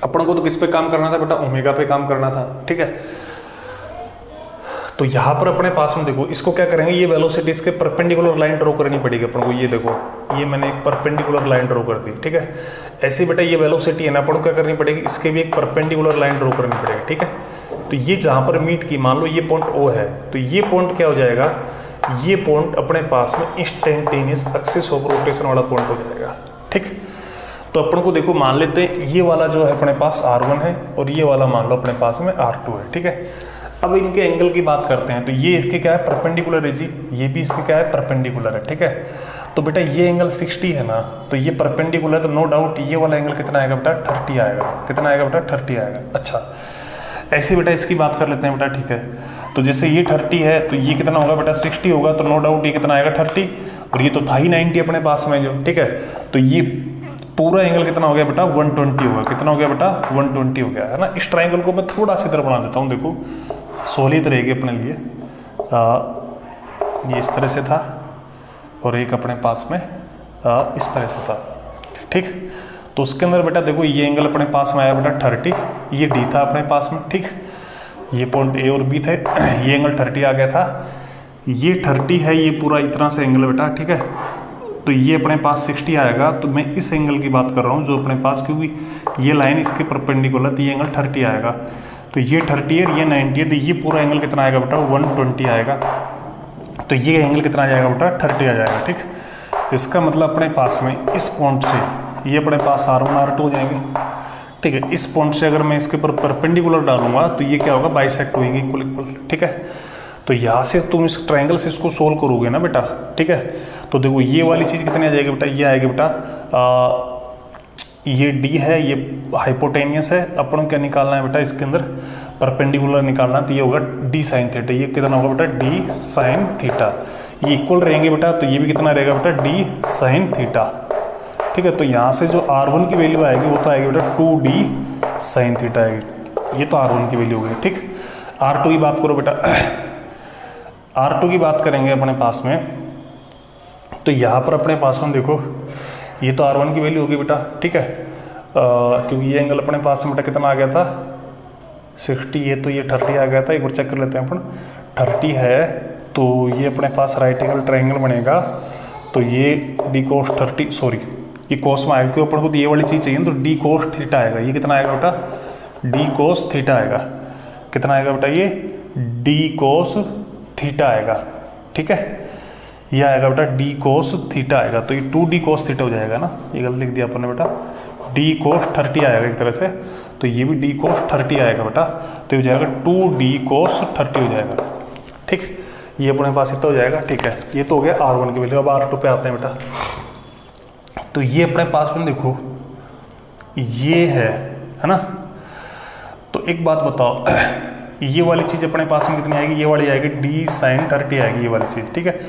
अपन को तो किस पे काम करना था बेटा, ओमेगा पे काम करना था, ठीक है। तो यहाँ पर अपने पास में देखो, इसको क्या करेंगे, ये वेलोसिटी इसके परपेंडिकुलर लाइन ड्रॉ करनी पड़ेगी अपन को, ये देखो, ये मैंने एक परपेंडिकुलर लाइन ड्रॉ कर दी, ठीक है। ऐसे बेटा ये वेलोसिटी है ना, अपन को क्या करनी पड़ेगी, इसके भी एक परपेंडिकुलर लाइन ड्रॉ करनी पड़ेगी, ठीक है। तो ये जहाँ पर मीट की, मान लो ये पॉइंट O है, तो ये पॉइंट क्या हो जाएगा, ये पॉइंट अपने पास में इंस्टेंटेनियस एक्सिस ऑफ रोटेशन वाला पॉइंट हो जाएगा, ठीक। तो अपन को देखो मान लेते हैं ये वाला जो है अपने पास R1 है, और ये वाला मान लो अपने पास में R2 है, ठीक है। अब इनके एंगल की बात करते हैं, तो ये इसके क्या है, परपेंडिकुलर है जी, ये भी इसके क्या है, परपेंडिकुलर है, ठीक है। तो बेटा ये एंगल 60 है ना, तो ये परपेंडिकुलर है, तो नो डाउट ये वाला एंगल कितना आएगा बेटा, 30 आएगा, कितना आएगा बेटा, 30 आएगा। अच्छा, ऐसे बेटा इसकी बात कर लेते हैं बेटा, ठीक है। तो जैसे ये 30 है तो ये कितना होगा बेटा 60 होगा, तो नो डाउट ये कितना आएगा 30, और ये तो था ही 90 अपने पास में जो, ठीक है। तो ये पूरा एंगल कितना हो गया बेटा 120 होगा, कितना हो गया बेटा 120 हो गया, है ना। इस ट्राइंगल को मैं थोड़ा सी तरह बना देता हूँ, देखो सहूलियत रहेगी अपने लिए। ये इस तरह से था और एक अपने पास में इस तरह से था, ठीक। तो उसके अंदर बेटा देखो ये एंगल अपने पास में आया बेटा 30, ये डी था अपने पास में, ठीक। ये पॉइंट ए और बी थे, ये एंगल 30 आ गया था, ये 30 है, ये पूरा इतना सा एंगल बेटा, ठीक है। तो ये अपने पास 60 आएगा, तो मैं इस एंगल की बात कर रहा हूँ जो अपने पास, क्योंकि ये लाइन इसके परपेंडिकुलर, तो ये एंगल 30 आएगा। तो ये 30 है, ये 90 है, तो ये पूरा एंगल कितना आएगा बेटा 120 आएगा। तो ये एंगल कितना आ जाएगा बेटा 30 आ जाएगा, ठीक। तो इसका मतलब अपने पास में इस पॉइंट से ये अपने पास R1 R2 हो जाएंगे, ठीक है। इस पॉइंट से अगर मैं इसके ऊपर परपेंडिकुलर डालूंगा तो ये क्या होगा, बाइसेक्ट होंगे इक्वल इक्वल, ठीक है। तो यहाँ से तुम इस ट्रायंगल से इसको सोल्व करोगे ना बेटा, ठीक है। तो देखो ये वाली चीज़ कितनी आ जाएगी बेटा, ये आएगी बेटा ये डी है, ये हाइपोटेनियस है, अपन को क्या निकालना है बेटा इसके अंदर परपेंडिकुलर निकालना, तो ये होगा डी साइन थीटा, ये कितना होगा बेटा डी साइन थीटा, ये इक्वल रहेंगे बेटा, तो ये भी कितना रहेगा बेटा डी साइन थीटा, ठीक है। तो यहाँ से जो R1 की वैल्यू आएगी वो तो आएगी बेटा 2D साइन थीटा आएगी, ये तो R1 की वैल्यू हो गई, ठीक। R2 की बात करो बेटा, R2 की बात करेंगे अपने पास में, तो यहाँ पर अपने पास में देखो ये तो R1 की वैल्यू होगी बेटा, ठीक है। क्योंकि ये एंगल अपने पास में बेटा कितना आ गया था 60, ये तो ये 30 आ गया था, एक बार चेक कर लेते हैं अपन। 30 है तो ये अपने पास राइट एंगल ट्रायंगल बनेगा, तो ये डी कोस 30, सॉरी ये कोस में आएगा, क्यों अपन को तो ये वाली चीज़ चाहिए, तो डी कोस थीटा आएगा, ये कितना आएगा बेटा डी कोस थीटा आएगा, कितना आएगा बेटा ये डी कोस थीटा आएगा, ठीक है। ये आएगा बेटा डी कोस थीटा आएगा, तो ये 2D कोस थीटा हो जाएगा ना, ये गलत लिख दिया अपन ने बेटा, डी कोस 30 आएगा एक तरह से, तो ये भी डी कोस 30 आएगा बेटा, तो ये हो जाएगा 2D कोस 30 हो जाएगा, ठीक। ये अपने पास इतना हो जाएगा, ठीक है। ये तो हो गया R1 की वैल्यू। अब R2 पे आते हैं बेटा, तो ये अपने पास में देखो ये है ना। तो एक बात बताओ, ये वाली चीज़ अपने पास में कितनी आएगी, ये वाली आएगी डी साइन 30 आएगी, ये वाली चीज़, ठीक है।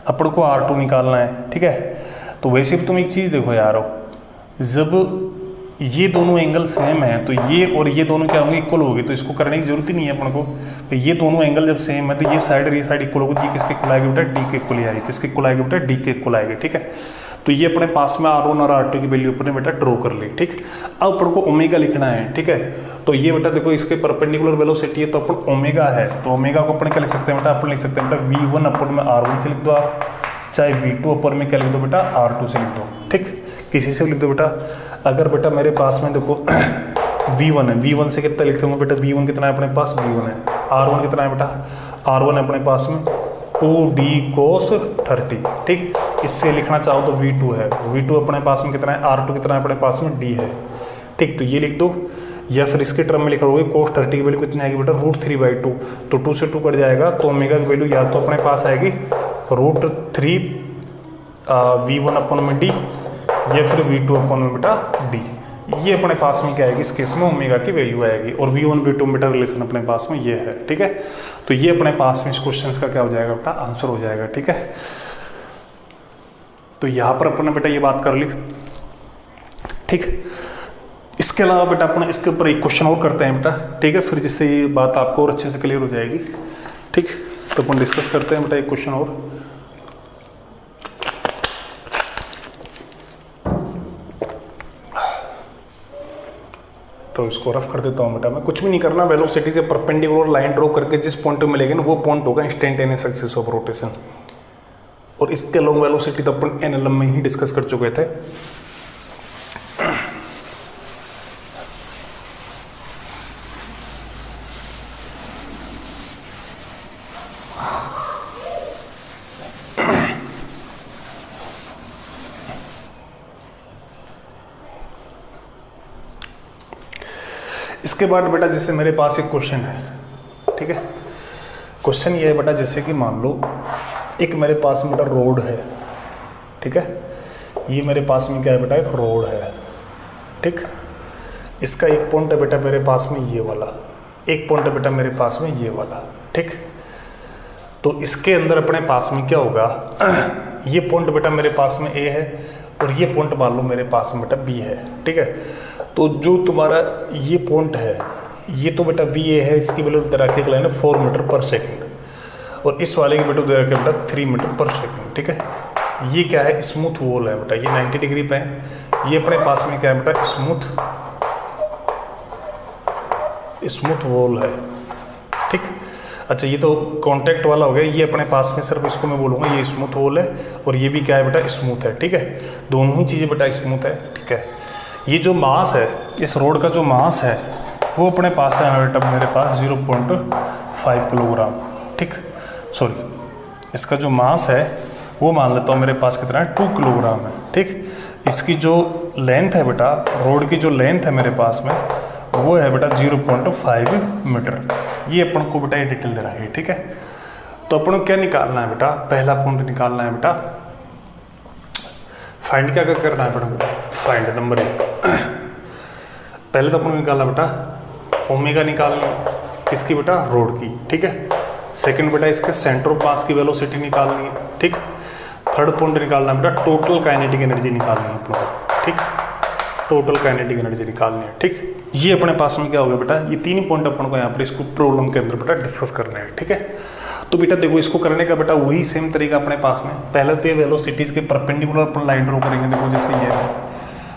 अपन को R2 निकालना है, ठीक है। तो वैसे भी तुम एक चीज़ देखो यारो, जब ये दोनों एंगल सेम है तो ये और ये दोनों क्या होंगे इक्वल होंगे, तो इसको करने की जरूरत ही नहीं है अपन को। तो ये दोनों एंगल जब सेम है तो ये साइड और ये साइड इक्वल होगी, तो ये किसके इक्वल आएगी बेटा डी के इक्वल आएगी, किसके इक्वल आएगी बेटा डी के इक्वल आएगी, ठीक है। तो ये अपने पास में R1 और R2 की वैल्यू अपने बेटा ड्रॉ कर ली, ठीक। अब अपन को ओमेगा लिखना है, ठीक है। तो ये बेटा देखो इसके परपेंडिकुलर वेलोसिटी है, तो अपन ओमेगा है, तो ओमेगा को अपन क्या लिख सकते हैं बेटा, अपन लिख सकते हैं बेटा V1 अपन में R1 से लिख दो आप, चाहे V2 अपन में क्या लिख दो बेटा R2 से लिख दो, ठीक। किसी से लिख दो बेटा। अगर बेटा मेरे पास में देखो V1 है, V1 से कितना लिखते होंगे बेटा, V1 कितना है अपने पास V1 है, R1 कितना है बेटा R1 है अपने पास में 2D cos 30, ठीक। इससे लिखना चाहो तो V2 है, V2 अपने पास में कितना है, R2 कितना है अपने पास में D है, ठीक। तो ये लिख दो, या फिर इसके टर्म में लिखोगे cos 30 की वैल्यू कितनी आएगी बेटा √3/2, तो 2 से 2 कट जाएगा, तो ओमेगा की वैल्यू या तो अपने पास आएगी √3 V1 अपन में D, या फिर V2 अपन में बेटा D। ये अपने पास में क्या आएगी, इस केस में ओमेगा की वैल्यू आएगी, और V1 V2 बेटा रिलेशन अपने पास में ये है, ठीक है। तो ये अपने पास में इस क्वेश्चन का क्या हो जाएगा बेटा, आंसर हो जाएगा, ठीक है। तो यहाँ पर अपन ने बेटा ये बात कर ली, ठीक। इसके अलावा बेटा अपन इसके ऊपर एक क्वेश्चन और करते हैं बेटा, ठीक है, फिर जिससे ये बात आपको और अच्छे से क्लियर हो जाएगी, ठीक। तो अपन डिस्कस करते हैं बेटा एक क्वेश्चन और। तो इसको रफ कर देता हूँ बेटा मैं, कुछ भी नहीं करना, वेलोसिटी के परपेंडिकुलर लाइन ड्रॉ करके जिस पॉइंट पे मिलेगा ना वो पॉइंट होगा इंस्टेंटेनियस एक्सिस ऑफ रोटेशन। और इसके लॉन्ग वेलोसिटी तो अपन एनएलएम में ही डिस्कस कर चुके थे। इसके बाद बेटा जैसे मेरे पास एक क्वेश्चन है, ठीक है। क्वेश्चन ये है बेटा, जैसे कि मान लो एक मेरे पास में बेटा रोड है, ठीक है। ये मेरे पास में क्या है बेटा, एक रोड है, ठीक। इसका एक पॉइंट है बेटा मेरे पास में ये वाला, एक पॉइंट है बेटा मेरे पास में ये वाला, ठीक। तो इसके अंदर अपने पास में क्या होगा, ये पॉइंट बेटा मेरे पास में ए है और ये पॉइंट मान लो मेरे पास में बेटा बी है, ठीक है। तो जो तुम्हारा ये पॉइंट है ये तो बेटा बी ए है, इसकी वैल्यू दे रखी है 4 मीटर पर सेकेंड और इस वाले की वैल्यू दे रखी है बेटा 3 मीटर पर सेकेंड, ठीक है। ये क्या है, स्मूथ वॉल है बेटा, ये 90 डिग्री पे है। ये अपने पास में क्या है बेटा, स्मूथ वॉल है, ठीक। अच्छा ये तो कॉन्टैक्ट वाला हो गया, ये अपने पास में सिर्फ इसको मैं बोलूँगा ये स्मूथ वॉल है और ये भी क्या है बेटा स्मूथ है, ठीक है। दोनों ही चीज़ें बेटा स्मूथ है, ठीक है। ये जो मास है, इस रोड का जो मास है वो अपने पास है बेटा मेरे पास 0.5 किलोग्राम, ठीक। सॉरी, इसका जो मास है वो मान लेता हूँ मेरे पास कितना है 2 किलोग्राम है, ठीक। इसकी जो लेंथ है बेटा, रोड की जो लेंथ है मेरे पास में वो है बेटा 0.5 मीटर। ये अपन को बेटा ये डिटेल दे रहा है, ठीक है। तो अपन को क्या निकालना है बेटा, पहला पॉइंट निकालना है बेटा, फाइंड क्या करना है बेटा, फाइंड नंबर 1। पहले तो अपन को निकालना बेटा ओमेगा निकालनी, किसकी बेटा, रोड की, ठीक है। सेकंड बेटा इसके सेंटर ऑफ मास की वेलोसिटी निकालनी है, ठीक। थर्ड पॉइंट निकालना है बेटा टोटल काइनेटिक एनर्जी निकालनी है अपन को, ठीक। टोटल काइनेटिक एनर्जी निकालनी है, ठीक। ये अपने पास में क्या होगा बेटा, ये 3 पॉइंट अपन को यहाँ पर इसको प्रॉब्लम के अंदर बेटा डिस्कस करना है, ठीक है। तो बेटा देखो इसको करने का बेटा वही सेम तरीका अपने पास में, पहले तो ये वेलोसिटीज के परपेंडिकुलर अपन लाइन ड्रॉ करेंगे। देखो जैसे ये है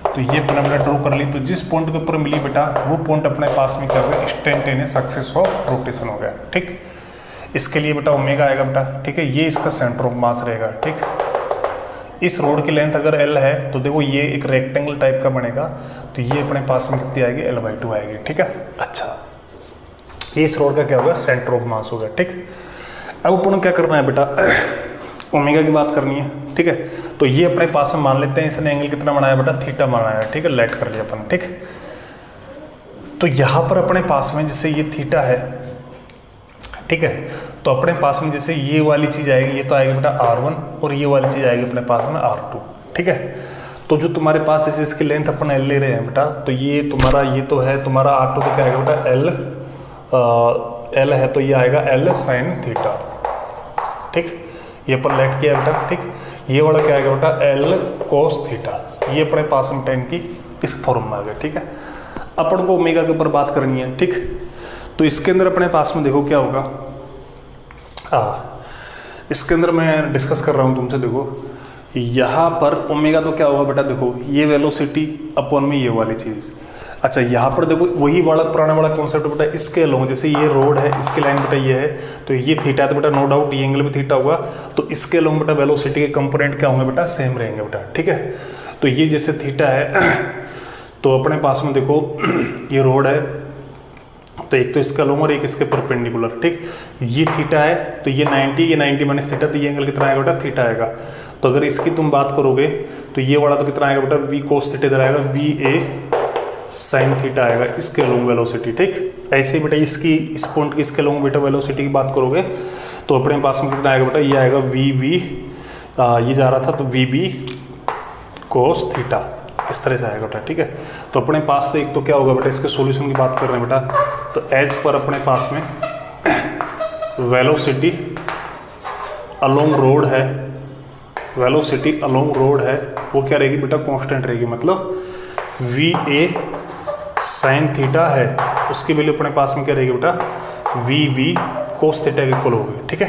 तो ये अपने बेटा ड्रॉ कर ली, तो जिस पॉइंट के ऊपर मिली बेटा वो पॉइंट अपने पास में क्या होगा, इंस्टेंटेनियस एक्सिस ऑफ रोटेशन हो गया, ठीक। इसके लिए बेटा ओमेगा आएगा बेटा, ठीक है। ये इसका सेंटर ऑफ मास रहेगा, ठीक। इस रोड की लेंथ अगर L है तो देखो ये एक रेक्टेंगल टाइप का बनेगा, तो ये अपने पास में कितनी आएगी, L/2 आएगी, ठीक है। अच्छा ये इस रोड का क्या होगा, सेंटर ऑफ मास होगा, ठीक। अब अपन क्या करना है बेटा, ओमेगा की बात करनी है, ठीक है। तो ये अपने पास में मान लेते हैं, इसने एंगल कितना बनाया बेटा, थीटा बनाया, ठीक है। लेट कर लिया अपन, ठीक। तो यहाँ पर अपने पास में जैसे ये थीटा है, ठीक है। तो अपने पास में जैसे ये वाली चीज़ आएगी, ये तो आएगी बेटा R1 और ये वाली चीज़ आएगी अपने पास में R2, ठीक है। तो जो तुम्हारे पास जैसे इसकी लेंथ अपन L ले रहे हैं बेटा, तो ये तुम्हारा ये तो है तुम्हारा R2 तो क्या आएगा बेटा L है तो ये आएगा L sin थीटा, ठीक। ये अपन लेट किया बेटा, ठीक। ये वाला क्या आएगा बेटा L cos थीटा, ये अपने पास में 10 की इस फॉर्म में आ गया, ठीक है। अपन को ओमेगा के ऊपर बात करनी है, ठीक। तो इसके अंदर अपने पास में देखो क्या होगा, इसके अंदर मैं डिस्कस कर रहा हूँ तुमसे, देखो यहाँ पर ओमेगा तो क्या होगा बेटा, देखो ये वेलोसिटी अपॉन में ये वाली चीज़। अच्छा यहाँ पर देखो वही वाला पुराना वाला कॉन्सेप्ट बेटा, इसके अलोंग जैसे ये रोड है, इसकी लाइन बेटा ये है, तो ये थीटा है तो बेटा नो डाउट ये एंगल भी थीटा होगा, तो इसके अलोंग बेटा वेलोसिटी के कंपोनेंट क्या होंगे बेटा, सेम रहेंगे बेटा, ठीक है। तो ये जैसे थीटा है तो अपने पास में देखो ये रोड है, तो एक तो इसका लॉन्ग और एक इसके परपेंडिकुलर, ठीक। ये थीटा है तो ये 90 माइनस थीटा, तो ये एंगल कितना आएगा बेटा, थीटा आएगा। तो अगर इसकी तुम बात करोगे तो ये वाला तो कितना आएगा बेटा, V cos थीटा इधर आएगा, VA sin थीटा आएगा इसके लॉन्ग वेलोसिटी, ठीक। ऐसे ही बेटा इसकी इस पॉइंट की इसके लॉन्ग बेटा वेलोसिटी की बात करोगे तो अपने पास में कितना आएगा बेटा, ये आएगा VB, ये जा रहा था तो VB cos थीटा, इस तरह से आएगा बेटा, ठीक है। तो अपने पास तो एक तो क्या होगा बेटा, इसके सॉल्यूशन की बात कर रहे हैं बेटा, तो एज पर अपने पास में वेलोसिटी अलोंग रोड है, वेलोसिटी अलोंग रोड है वो क्या रहेगी बेटा, कांस्टेंट रहेगी, मतलब VA sin थीटा है उसकी वैल्यू अपने पास में क्या रहेगी बेटा, VB cos थीटा के इक्वल होगी, ठीक है।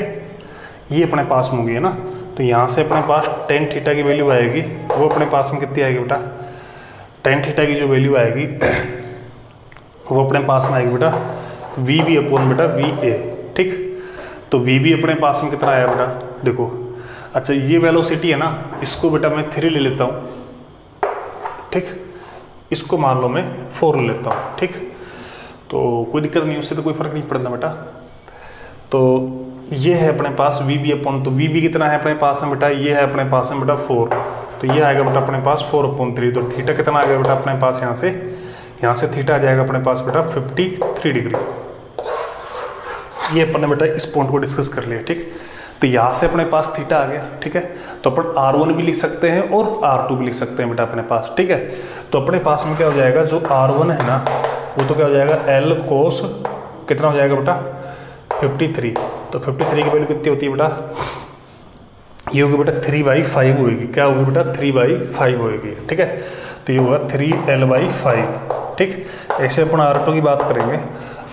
ये अपने पास में होगी है ना, तो यहाँ से अपने पास tan थीटा की वैल्यू आएगी, वो अपने पास में कितनी आएगी बेटा, tan थीटा की जो वैल्यू आएगी वो अपने पास में आएगी बेटा VB अपॉन बेटा VA, ठीक। तो VB अपने पास में कितना आया बेटा, देखो अच्छा ये वेलोसिटी है ना, इसको बेटा मैं 3 ले लेता हूँ, ठीक। इसको मान लो मैं 4 ले लेता हूँ, ठीक। तो कोई दिक्कत नहीं, उससे तो कोई फर्क नहीं पड़ता बेटा। तो ये है अपने पास VB अपॉन, तो VB कितना है अपने पास में बेटा, ये है अपने पास में बेटा 4, तो ये आएगा बेटा अपने पास 4/3। तो थीटा कितना आ गया बेटा अपने पास, यहाँ से थीटा आ जाएगा अपने पास बेटा 53 डिग्री। ये अपन ने बेटा इस पॉइंट को डिस्कस कर लिया, ठीक। तो यहाँ से अपने पास थीटा आ गया, ठीक है। तो अपन R1 भी लिख सकते हैं और R2 भी लिख सकते हैं बेटा अपने पास, ठीक है। तो अपने पास में क्या हो जाएगा, जो R1 है ना वो तो क्या हो जाएगा L cos कितना हो जाएगा बेटा 53। तो 53 की वैल्यू कितनी होती है बेटा, ये होगी बेटा 3/5 होगी। क्या होगी बेटा 3/5 होगी, ठीक है। तो ये होगा 3L/5, ठीक। ऐसे अपन R2 की बात करेंगे,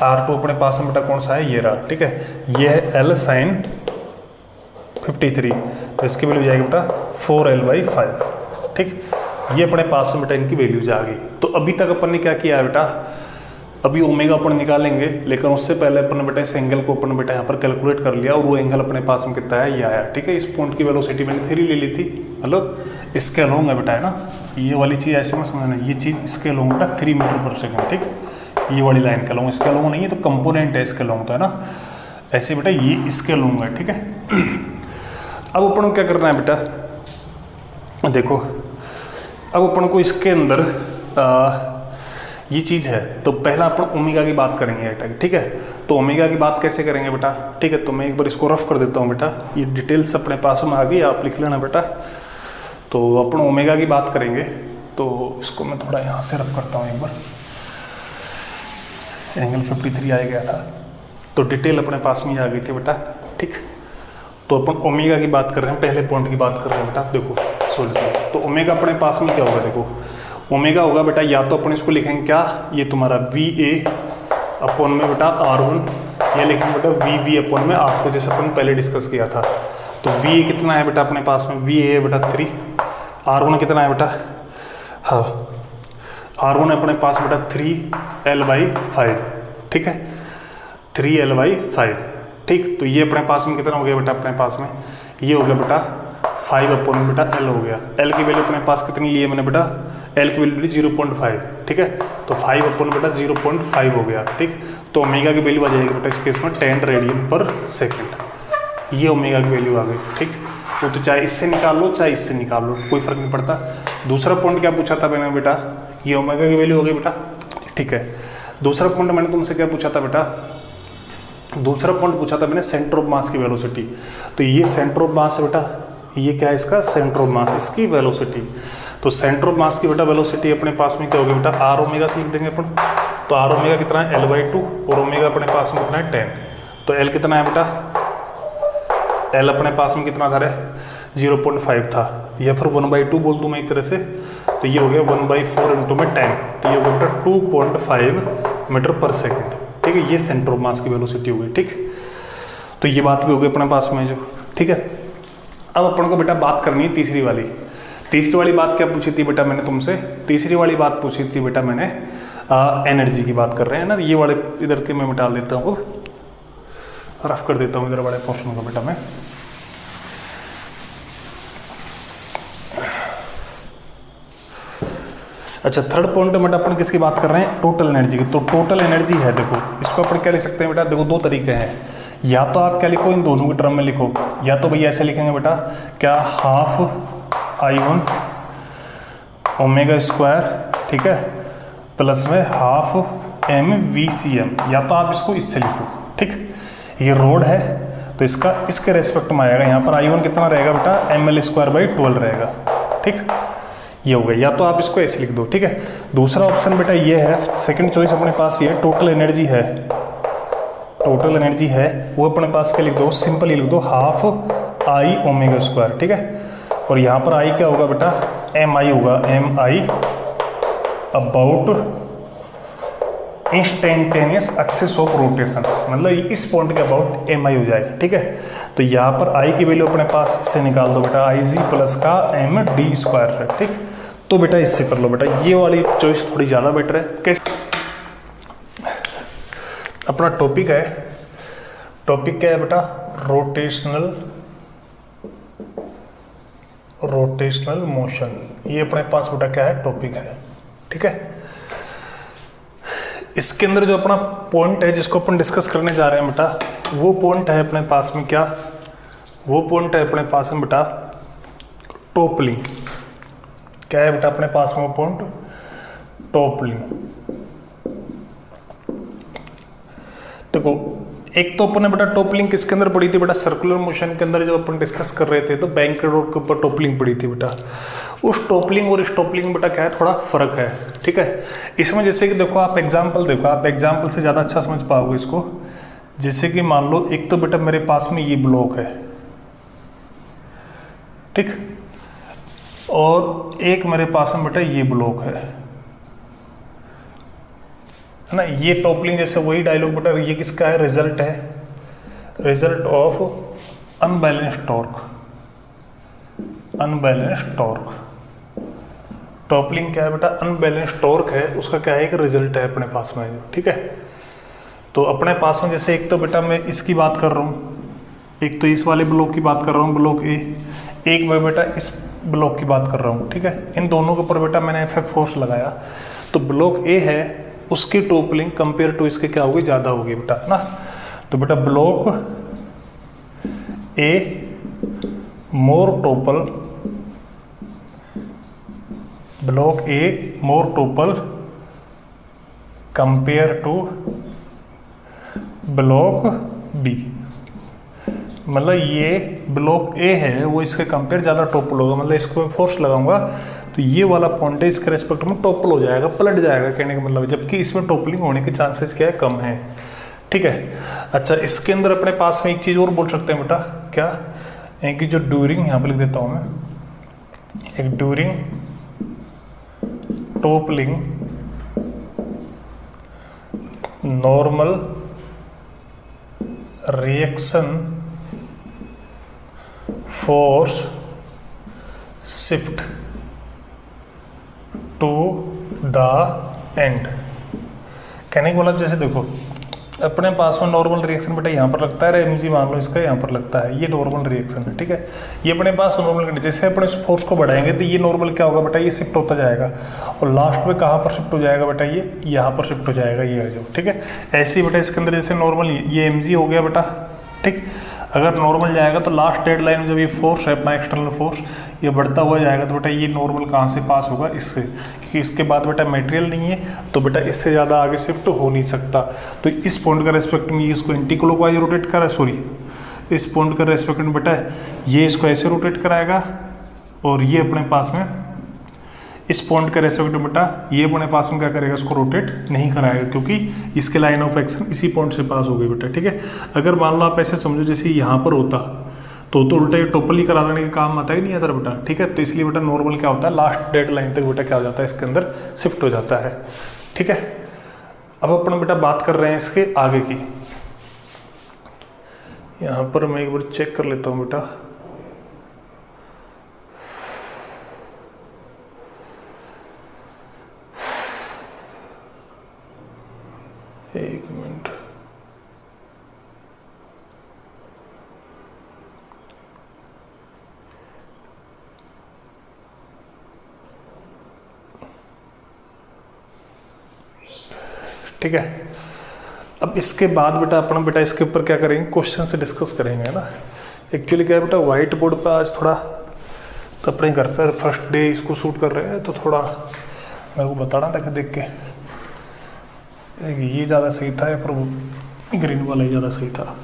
R2 अपने पास में बेटा कौन सा है, ये रहा, ठीक है। ये है L sin 53, तो इसकी वैल्यू जाएगी बेटा 4L/5, ठीक। ये अपने पास में बेटा इनकी वैल्यूज आ गई। तो अभी तक अपन ने क्या किया है बेटा, अभी ओमेगा अपन निकालेंगे, लेकिन उससे पहले अपन ने बेटा इस एंगल को अपन बेटा यहाँ पर कैलकुलेट कर लिया, और वो एंगल अपने पास में कितना है, ये आया, ठीक है। इस पॉइंट की वेलोसिटी मैंने 3 ले ली थी, मतलब इसके अलोंग है बेटा, है ना। ये वाली चीज़ ऐसे में समझना, ये चीज़ इसके अलोंग बेटा 3 मीटर पर सेकेंड, ठीक। ये वाली लाइन के अलोंग, इसके अलोंग नहीं है, तो कंपोनेंट है इसके अलोंग, तो है ना। ऐसे बेटा ये इसके अलोंग है, ठीक है। अब अपन को क्या करना है बेटा, देखो अब अपन को इसके अंदर ये चीज़ है, तो पहला अपन ओमेगा की बात करेंगे, ठीक है। तो ओमेगा की बात कैसे करेंगे बेटा, ठीक है। तो मैं एक बार इसको रफ कर देता हूँ बेटा, ये डिटेल्स अपने पास में आ गई, आप लिख लेना बेटा। तो अपन ओमेगा की बात करेंगे, तो इसको मैं थोड़ा यहाँ से रफ करता हूँ एक बार। एंगल 53 आ गया था, तो डिटेल अपने पास में आ गई थी बेटा, ठीक। तो अपन ओमेगा की बात कर रहे हैं, पहले पॉइंट की बात कर रहे हैं बेटा। देखो सॉरी, तो ओमेगा अपने पास में क्या होगा, देखो ओमेगा होगा बेटा, या तो अपन इसको लिखेंगे क्या, ये तुम्हारा VA अपॉन में बेटा R1, या लिखेंगे बेटा VB अपॉन में R2, जैसे अपन पहले डिस्कस किया था। तो VA कितना है बेटा अपने पास में, VA है बेटा 3, R1 कितना है बेटा, हाँ R1 अपने पास बेटा 3L/5, ठीक है, 3L/5, ठीक। तो ये अपने पास में कितना हो गया बेटा, अपने पास में ये हो गया बेटा 5 अपॉन में बेटा L हो गया। L की वैल्यू अपने पास कितनी ली है मैंने बेटा, L की वैल्यू ली 0.5, ठीक है। तो 5 अपॉन बेटा 0.5 हो गया, ठीक। तो ओमेगा की वैल्यू आ जाएगी बेटा इस केस में 10 रेडियन पर सेकेंड, ये ओमेगा की वैल्यू आ गई, ठीक। वो तो चाहे इससे निकाल लो चाहे इससे निकाल लो, कोई फर्क नहीं पड़ता। दूसरा पॉइंट क्या पूछा था मैंने बेटा, ये ओमेगा की वैल्यू हो गई बेटा, ठीक है। दूसरा पॉइंट मैंने तुमसे क्या पूछा था बेटा, दूसरा पॉइंट पूछा था मैंने सेंटर ऑफ मास की वेलोसिटी। तो ये सेंटर ऑफ मास है बेटा, ये क्या है इसका सेंटर ऑफ मास, इसकी वेलोसिटी। तो सेंटर ऑफ मास की बेटा वेलोसिटी अपने पास में क्या होगी बेटा, R ओमेगा से लिख देंगे अपन। तो R ओमेगा कितना है L/2, और ओमेगा अपने पास में कितना है 10। तो L कितना है बेटा, L अपने पास में कितना था, 0.5 था, या फिर 1/2 बोल दूँ मैं एक तरह से। तो ये हो गया 1/4 इंटू में 10, तो ये हो गया बेटा 2.5 मीटर पर सेकेंड, ठीक है। ये सेंटर ऑफ मास की वेलोसिटी हो गई, ठीक। तो ये बात भी हो गई अपने पास में जो, ठीक है। अब अपन को बेटा बात करनी है तीसरी वाली बात क्या पूछी थी बेटा मैंने तुमसे, तीसरी वाली बात पूछी थी बेटा मैंने एनर्जी की बात कर रहे हैं ना। ये वाले इधर के मैं डाल देता हूँ, रफ कर देता हूँ इधर वाले पोर्शन को बेटा मैं। अच्छा, थर्ड पॉइंट में अपन किसकी बात कर रहे हैं, टोटल एनर्जी की। तो टोटल एनर्जी है, देखो इसको अपन क्या लिख सकते हैं बेटा, देखो दो तरीके हैं, या तो आप क्या लिखो इन दोनों के टर्म में लिखो, या तो भैया ऐसे लिखेंगे बेटा क्या, हाफ I1 ओमेगा स्क्वायर, ठीक है, प्लस में हाफ mVCM, या तो आप इसको इससे लिखो, ठीक। ये रोड है तो इसका इसके रेस्पेक्ट में आएगा, यहाँ पर I1 कितना रहेगा बेटा mL/12 रहेगा, ठीक। ये हो गया, या तो आप इसको ऐसे लिख दो, ठीक है। दूसरा ऑप्शन बेटा ये है, सेकंड चॉइस अपने पास ये टोटल एनर्जी है, टोटल एनर्जी है वो अपने पास क्या लिख दो, सिंपल ही लिख दो हाफ I ओमेगा स्क्वायर, ठीक है। और यहाँ पर I क्या होगा बेटा, MI होगा, MI about instantaneous axis of rotation, मतलब इस पॉइंट के अबाउट MI हो जाएगा, ठीक है। तो यहाँ पर I की वैल्यू अपने पास इससे निकाल दो बेटा, IG प्लस का MD स्क्वायर है, ठीक। तो बेटा इससे कर लो बेटा, ये वाली चॉइस थोड़ी ज़्यादा बेटर है। कैसे, अपना टॉपिक है, टॉपिक क्या है बेटा, रोटेशनल मोशन, ये अपने पास बेटा क्या है, टॉपिक है, ठीक है। इसके अंदर जो अपना पॉइंट है जिसको अपन डिस्कस करने जा रहे हैं बेटा, वो पॉइंट है अपने पास में क्या, वो पॉइंट है अपने पास में बेटा टॉपलिंग। क्या है बेटा अपने पास में वो पॉइंट, टॉपलिंग। देखो एक तो अपन ने बेटा टॉपलिंग किसके अंदर पढ़ी थी बेटा, सर्कुलर मोशन के अंदर जो अपन डिस्कस कर रहे थे, तो बैंक रोड के ऊपर टॉपलिंग पढ़ी थी बेटा। उस टोपलिंग और इस टोपलिंग बेटा क्या है, थोड़ा फर्क है, ठीक है। इसमें जैसे कि देखो आप एग्जाम्पल देखो, आप एग्जाम्पल से ज़्यादा अच्छा समझ पाओगे इसको। जैसे कि मान लो एक तो बेटा मेरे पास में ये ब्लॉक है, ठीक, और एक मेरे पास में बेटा ये ब्लॉक है ना। ये टोपलिंग जैसे वही डायलॉग बेटा, ये किसका है, रिजल्ट है, result of unbalanced torque. Unbalanced torque, toppling क्या है बेटा, अनबैलेंस्ड टॉर्क है, उसका क्या है, एक रिजल्ट है अपने पास में, ठीक है। तो अपने पास में जैसे एक तो बेटा मैं इसकी बात कर रहा हूँ, एक तो इस वाले ब्लॉक की बात कर रहा हूँ, ब्लॉक ए, एक मैं बेटा इस ब्लॉक की बात कर रहा हूँ, ठीक है। इन दोनों के ऊपर बेटा मैंने एफ फोर्स लगाया, तो ब्लॉक ए है उसकी टोपलिंग कंपेयर टू इसके क्या होगी, ज़्यादा होगी बेटा, है ना। तो बेटा block A more topple, block A more topple compare to block B, मतलब ये ब्लॉक ए है वो इसके कंपेयर ज़्यादा टोपल होगा, मतलब इसको मैं फोर्स लगाऊंगा तो ये वाला पॉइंट है इसके रेस्पेक्ट में टोपल हो जाएगा, पलट जाएगा कहने का मतलब, जबकि इसमें टोपलिंग होने के चांसेस क्या है, कम है, ठीक है। अच्छा इसके अंदर अपने पास में एक चीज़ और बोल सकते हैं बेटा, क्या है कि जो ड्यूरिंग, यहाँ पर लिख देता हूँ मैं, एक during toppling normal reaction force shift to the end, कहने का मतलब जैसे देखो अपने पास में नॉर्मल रिएक्शन बेटा यहाँ पर लगता है, एमजी मान लो इसका यहाँ पर लगता है, ये नॉर्मल रिएक्शन है, ठीक है। ये अपने पास नॉर्मल, जैसे अपने इस फोर्स को बढ़ाएंगे तो ये नॉर्मल क्या होगा बेटा, ये शिफ्ट होता जाएगा, और लास्ट में कहाँ पर शिफ्ट हो जाएगा बेटा, ये यहाँ पर शिफ्ट हो जाएगा, ये है जो, ठीक है। ऐसे ही बेटा इसके अंदर जैसे नॉर्मल ये एमजी हो गया बेटा, ठीक, अगर नॉर्मल जाएगा तो लास्ट डेड लाइन में जब ये फोर्स है अपना एक्सटर्नल फोर्स ये बढ़ता हुआ जाएगा, तो बेटा ये नॉर्मल कहाँ से पास होगा, इससे, क्योंकि इसके बाद बेटा मटेरियल नहीं है तो बेटा इससे ज़्यादा आगे शिफ्ट हो नहीं सकता। तो इस पॉइंट का रेस्पेक्ट में इसको एंटी क्लॉकवाइज रोटेट करा, सॉरी इस पॉइंट का रेस्पेक्ट में बेटा ये इसको ऐसे रोटेट कराएगा, और ये अपने पास में इस पॉइंट के रेस्पेक्ट में बेटा ये अपने पास में क्या करेगा, इसको रोटेट नहीं कराएगा, क्योंकि इसके लाइन ऑफ एक्शन इसी पॉइंट से पास हो गई बेटा, ठीक है। अगर मान लो आप ऐसे समझो जैसे यहाँ पर होता तो उल्टा ये टोपल ही करा देने का काम आता ही नहीं आता बेटा, ठीक है। तो इसलिए बेटा नॉर्मल क्या होता है, लास्ट डेड लाइन तक बेटा क्या हो जाता है, इसके अंदर शिफ्ट हो जाता है, ठीक है। अब अपन बेटा बात कर रहे हैं इसके आगे की, यहाँ पर मैं एक बार चेक कर लेता हूँ बेटा, एक मिनट, ठीक है। अब इसके बाद बेटा अपन बेटा इसके ऊपर क्या करेंगे, क्वेश्चन से डिस्कस करेंगे ना। एक्चुअली क्या है बेटा, व्हाइट बोर्ड पे आज थोड़ा तो अपने घर पर फर्स्ट डे इसको शूट कर रहे हैं, तो थोड़ा मेरे को बताना था कि देख के ये ज़्यादा सही था या फिर ग्रीन वाला ही ज़्यादा सही था।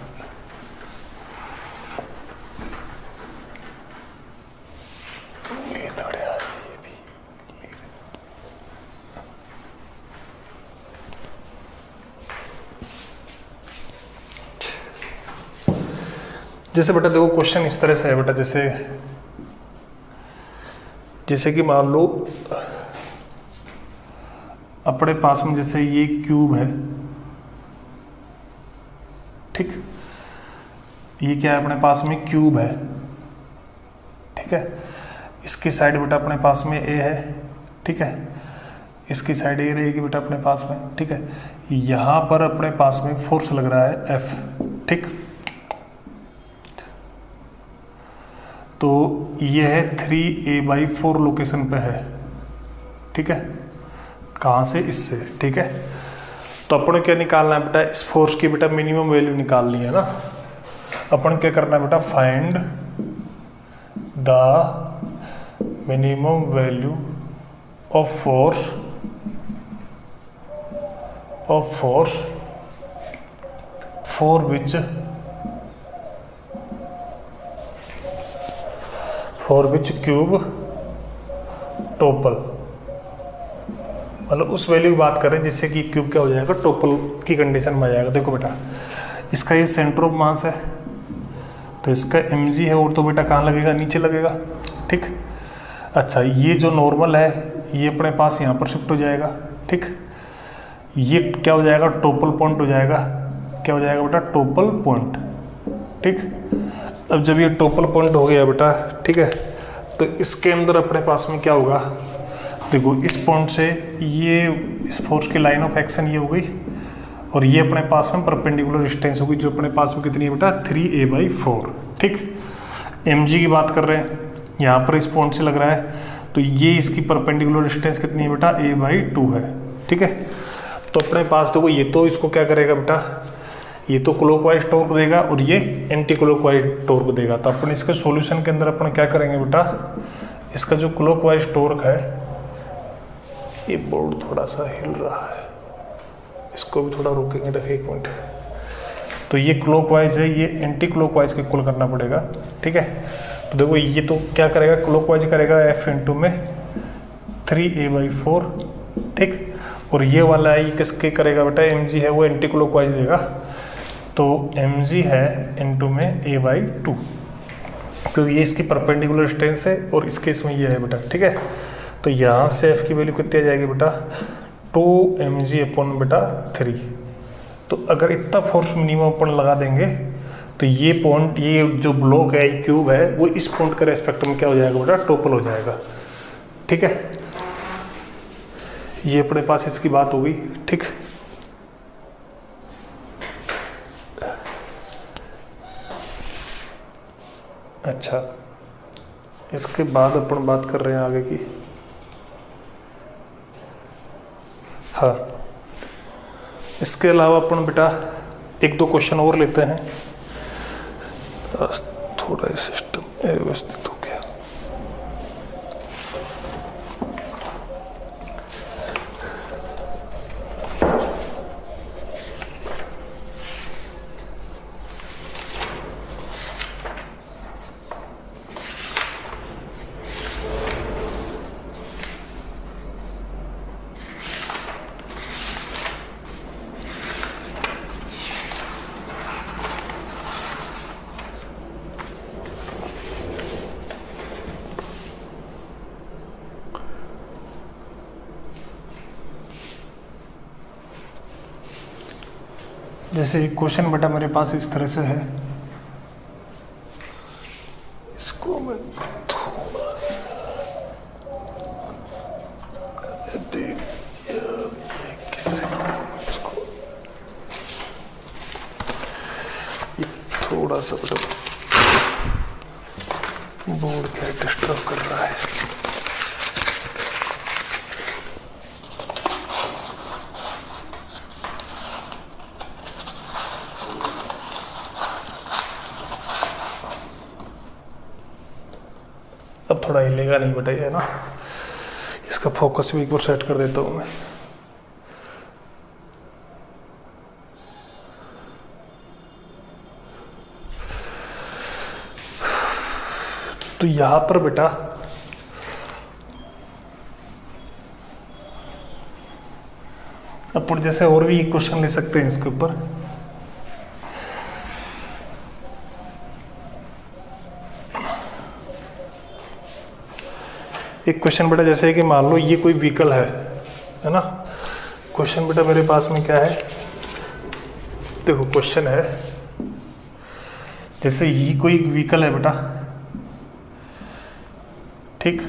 जैसे बेटा देखो क्वेश्चन इस तरह से है बेटा, जैसे कि मान लो अपने पास में जैसे ये क्यूब है, ठीक, ये क्या है अपने पास में क्यूब है, ठीक है। इसकी साइड बेटा अपने पास में ए है, ठीक है, इसकी साइड ए रहेगी बेटा अपने पास में, ठीक है। यहाँ पर अपने पास में फोर्स लग रहा है एफ, ठीक। तो ये है 3a/4 लोकेशन पे है, ठीक है, कहाँ से, इससे, ठीक है। तो अपन क्या निकालना है बेटा, इस फोर्स की बेटा मिनिमम वैल्यू निकालनी है ना। अपन क्या करना है बेटा, find the minimum value of force for which cube topple, मतलब उस वैल्यू की बात करें जिससे कि क्यूब क्या हो जाएगा, टोपल की कंडीशन में आ जाएगा। देखो बेटा, इसका ये सेंटर ऑफ मास है, तो इसका mg है, और तो बेटा कहाँ लगेगा, नीचे लगेगा, ठीक। अच्छा, ये जो नॉर्मल है ये अपने पास यहाँ पर शिफ्ट हो जाएगा, ठीक। ये क्या हो जाएगा, टोपल पॉइंट हो जाएगा। क्या हो जाएगा बेटा, टोपल पॉइंट, ठीक। अब जब ये टोपल पॉइंट हो गया बेटा, ठीक है, तो इसके अंदर अपने पास में क्या होगा, देखो इस पॉइंट से ये इस फोर्स की लाइन ऑफ एक्शन ये हो गई, और ये अपने पास में परपेंडिकुलर डिस्टेंस होगी, जो अपने पास में कितनी है बेटा, 3a/4, ठीक। mg की बात कर रहे हैं, यहाँ पर इस पॉइंट से लग रहा है, तो ये इसकी परपेंडिकुलर डिस्टेंस कितनी है बेटा, a/2 है, ठीक है। तो अपने पास देखो, ये तो इसको क्या करेगा बेटा, ये तो क्लॉकवाइज टॉर्क देगा और ये एंटी क्लॉकवाइज टॉर्क देगा। तो अपन इसके सॉल्यूशन के अंदर अपन क्या करेंगे बेटा, इसका जो क्लॉकवाइज टॉर्क है, ये बोर्ड थोड़ा सा हिल रहा है, इसको भी थोड़ा रोकेंगे, देखिए 1 मिनट। तो ये क्लॉकवाइज है, ये एंटी क्लॉकवाइज के इक्वल करना पड़ेगा, ठीक है। तो देखो ये तो क्या करेगा, क्लॉकवाइज करेगा f इंटू में 3a/4, ठीक। और ये वाला है, ये किसके करेगा बेटा, mg है, वो एंटी क्लॉकवाइज देगा, तो mg है इंटू में a/2, क्योंकि ये इसकी परपेंडिकुलर डिस्टेंस है और इस केस में ये है बेटा, ठीक है। तो यहाँ से f की वैल्यू कितनी आ जाएगी बेटा, 2mg/3। तो अगर इतना फोर्स मिनिमम अपन लगा देंगे तो ये पॉइंट, ये जो ब्लॉक है, ये क्यूब है, वो इस पॉइंट के रेस्पेक्ट में क्या हो जाएगा बेटा, टोपल हो जाएगा, ठीक है। ये अपने पास इसकी बात हो गई, ठीक। अच्छा, इसके बाद अपन बात कर रहे हैं आगे की। हाँ, इसके अलावा अपन बेटा 1-2 क्वेश्चन और लेते हैं, थोड़ा सिस्टम व्यवस्थित हो गया। जैसे एक क्वेश्चन बेटा मेरे पास इस तरह से है, इसको मैं थोड़ा थोड़ा सा बेटा बोर्ड क्या डिस्टर्ब कर रहा है। अब थोड़ा हिलेगा नहीं बेटा, ये है ना, इसका फोकस भी एक बार सेट कर देता हूँ मैं। तो यहां पर बेटा अपन जैसे और भी क्वेश्चन ले सकते हैं इसके ऊपर। एक क्वेश्चन बेटा जैसे है कि मान लो ये कोई व्हीकल है ना। क्वेश्चन बेटा मेरे पास में क्या है, देखो क्वेश्चन है जैसे ये कोई व्हीकल है बेटा, ठीक,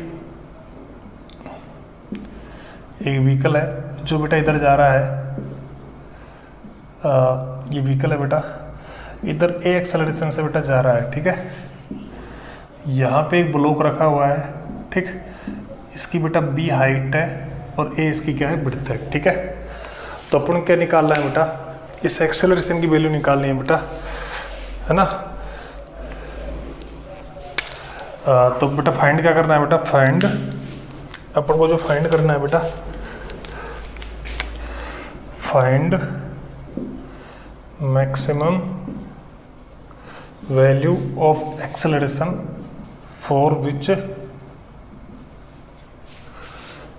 एक व्हीकल है जो बेटा इधर जा रहा है, ये व्हीकल है बेटा इधर ए एक्सेलरेशन से बेटा जा रहा है, ठीक है। यहाँ पे एक ब्लॉक रखा हुआ है, ठीक, इसकी बेटा बी हाइट है और ए इसकी क्या है, विड्थ है, ठीक है। तो अपन क्या निकालना है बेटा, इस एक्सेलरेशन की वैल्यू निकालनी है बेटा, है ना। तो बेटा फाइंड क्या करना है बेटा, फाइंड अपन को जो फाइंड करना है बेटा, find maximum value of acceleration for which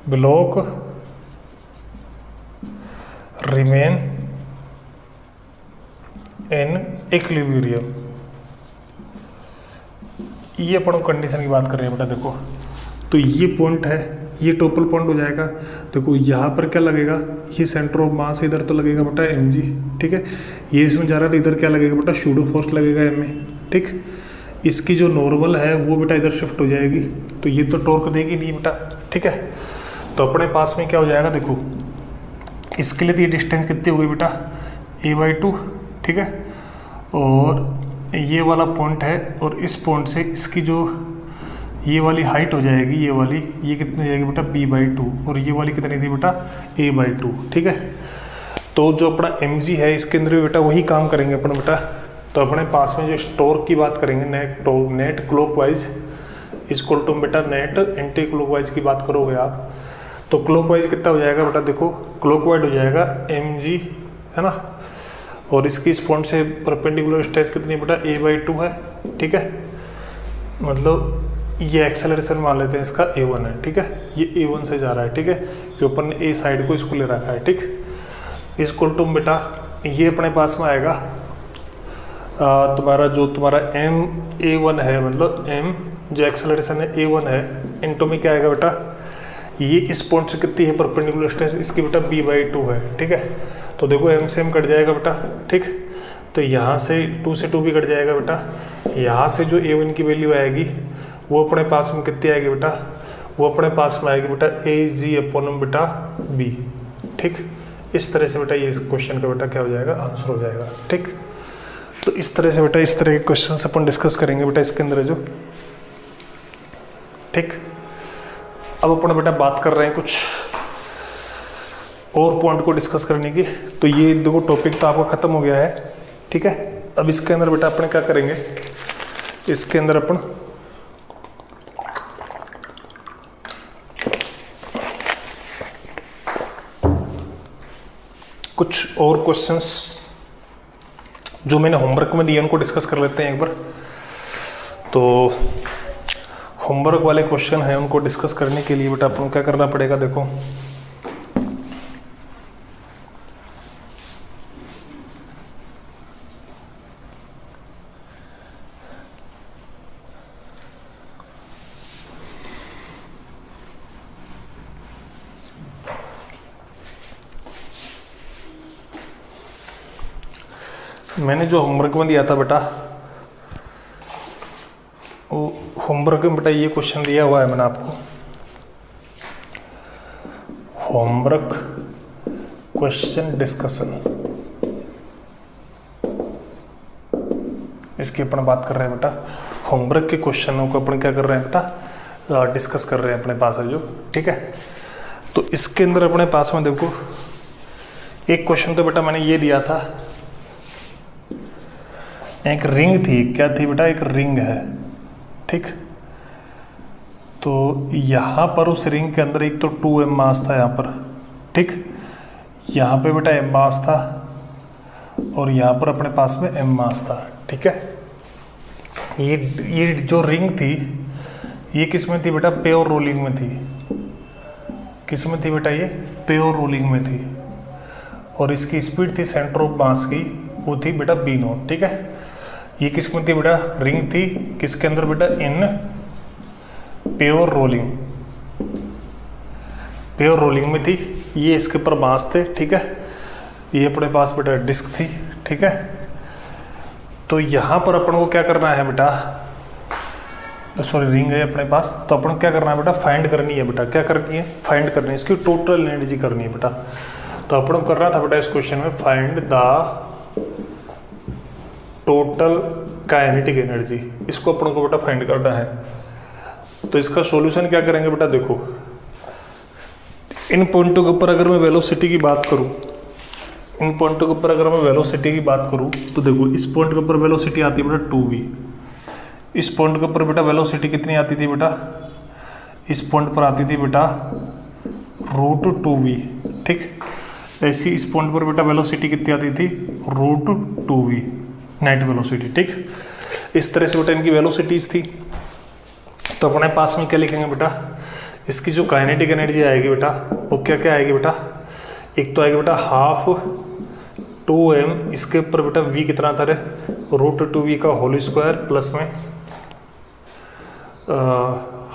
block remain in equilibrium. ये अपन कंडीशन की बात कर रहे हैं बेटा। देखो तो ये पॉइंट है, ये टोटल पॉइंट हो जाएगा। देखो यहाँ पर क्या लगेगा, ये सेंटर ऑफ मास इधर तो लगेगा बेटा mg, ठीक है। ये इसमें जा रहा है तो इधर क्या लगेगा बेटा, सूडो फोर्स लगेगा ma, ठीक। इसकी जो नॉर्मल है वो बेटा इधर शिफ्ट हो जाएगी, तो ये तो टॉर्क देगी नहीं बेटा, ठीक है। तो अपने पास में क्या हो जाएगा, देखो इसके लिए तो ये डिस्टेंस कितनी हो गई बेटा a/2, ठीक है। और ये वाला पॉइंट है और इस पॉइंट से इसकी जो ये वाली हाइट हो जाएगी, ये वाली, ये कितनी हो जाएगी बेटा b/2, और ये वाली कितनी थी बेटा a/2, ठीक है। तो जो अपना mg है इसके अंदर भी बेटा वही काम करेंगे अपन बेटा। तो अपने पास में जो टॉर्क की बात करेंगे, नेट क्लॉकवाइज इक्वल टू बेटा नेट एंटी क्लॉकवाइज की बात करोगे आप, तो क्लॉकवाइज कितना हो जाएगा बेटा, देखो क्लॉकवाइज हो जाएगा mg, है ना। और इसकी इस पॉइंट से परपेंडिकुलर स्ट्रेच कितनी बेटा a/2 है, ठीक है। मतलब ये एक्सेलरेशन मान लेते हैं इसका a1 है, ठीक है। ये a1 से जा रहा है, ठीक है, कि अपन ने a साइड को इसको ले रखा है, ठीक। इक्वल टू बेटा ये अपने पास में आएगा तुम्हारा जो तुम्हारा ma1 है, मतलब m जो एक्सेलरेशन है a1 है, इनटू में क्या आएगा बेटा, ये इस पॉइंट से कितनी है परपेंडिकुलर स्ट्रेच इसकी बेटा b/2 है, ठीक है। तो देखो m से m कट जाएगा बेटा, ठीक। तो यहाँ से 2 से 2 भी कट जाएगा बेटा। यहाँ से जो a1 की वैल्यू आएगी वो अपने पास में कितनी आएगी बेटा, वो अपने पास में आएगी बेटा ag/m बेटा b, ठीक। इस तरह से बेटा ये इस क्वेश्चन का बेटा क्या हो जाएगा, आंसर हो जाएगा, ठीक। तो इस तरह से बेटा इस तरह के क्वेश्चन अपन डिस्कस करेंगे बेटा इसके अंदर जो, ठीक। अब अपन बेटा बात कर रहे हैं कुछ और पॉइंट को डिस्कस करने की। तो ये देखो टॉपिक तो आपका खत्म हो गया है, ठीक है। अब इसके अंदर बेटा अपन क्या करेंगे, इसके अंदर अपन कुछ और क्वेश्चंस जो मैंने होमवर्क में दिए उनको डिस्कस कर लेते हैं एक बार। तो होमवर्क वाले क्वेश्चन हैं, उनको डिस्कस करने के लिए बेटा अपन को क्या करना पड़ेगा, देखो मैंने जो होमवर्क में दिया था बेटा, वो होमवर्क में बेटा ये क्वेश्चन दिया हुआ है मैंने आपको, होमवर्क क्वेश्चन डिस्कशन, इसकी अपन बात कर रहे हैं बेटा। होमवर्क के क्वेश्चनों को अपन क्या कर रहे हैं बेटा, डिस्कस कर रहे हैं अपने पास है जो, ठीक है। तो इसके अंदर अपने पास में देखो एक क्वेश्चन तो बेटा मैंने ये दिया था, एक रिंग थी, क्या थी बेटा, एक रिंग है, ठीक। तो यहाँ पर उस रिंग के अंदर एक तो 2m मास था यहाँ पर, ठीक। यहाँ पे बेटा m मास था और यहाँ पर अपने पास में m मास था, ठीक है। ये जो रिंग थी ये किस में थी बेटा, प्योर रोलिंग में थी। किस में थी बेटा, ये प्योर रोलिंग में थी। और इसकी स्पीड थी सेंटर ऑफ मास की, वो थी बेटा b0, ठीक है। ये किस में थी बेटा, रिंग थी किसके अंदर बेटा, in pure rolling, pure rolling में थी। ये इसके ऊपर मास थे, ठीक है। ये अपने पास बेटा डिस्क थी, ठीक है। तो यहाँ पर अपन को क्या करना है बेटा, सॉरी रिंग है अपने पास, तो अपन को क्या करना है बेटा, फाइंड करनी है बेटा, क्या करनी है, फाइंड करनी है, इसकी टोटल एनर्जी करनी है बेटा। तो अपन को करना था बेटा इस क्वेश्चन में, find the total kinetic energy, इसको अपन को बेटा फाइंड करना है। तो इसका सॉल्यूशन क्या करेंगे बेटा, देखो इन पॉइंटों के ऊपर अगर मैं वेलोसिटी की बात करूं, इन पॉइंटों के ऊपर अगर मैं वेलोसिटी की बात करूं, तो देखो इस पॉइंट के ऊपर वेलोसिटी आती है बेटा 2v, इस पॉइंट के ऊपर बेटा वेलोसिटी कितनी आती थी बेटा, इस पॉइंट पर आती थी बेटा √2v, ठीक। ऐसी इस पॉइंट पर बेटा वेलोसिटी कितनी आती थी, √2v नेट वेलोसिटी, ठीक। इस तरह से बेटा इनकी वेलोसिटीज थी। तो अपने पास में क्या लिखेंगे बेटा, इसकी जो काइनेटिक एनर्जी आएगी बेटा वो क्या क्या आएगी बेटा, एक तो आएगी बेटा हाफ 2m, इसके ऊपर बेटा v कितना आता है √2v का होल स्क्वायर प्लस में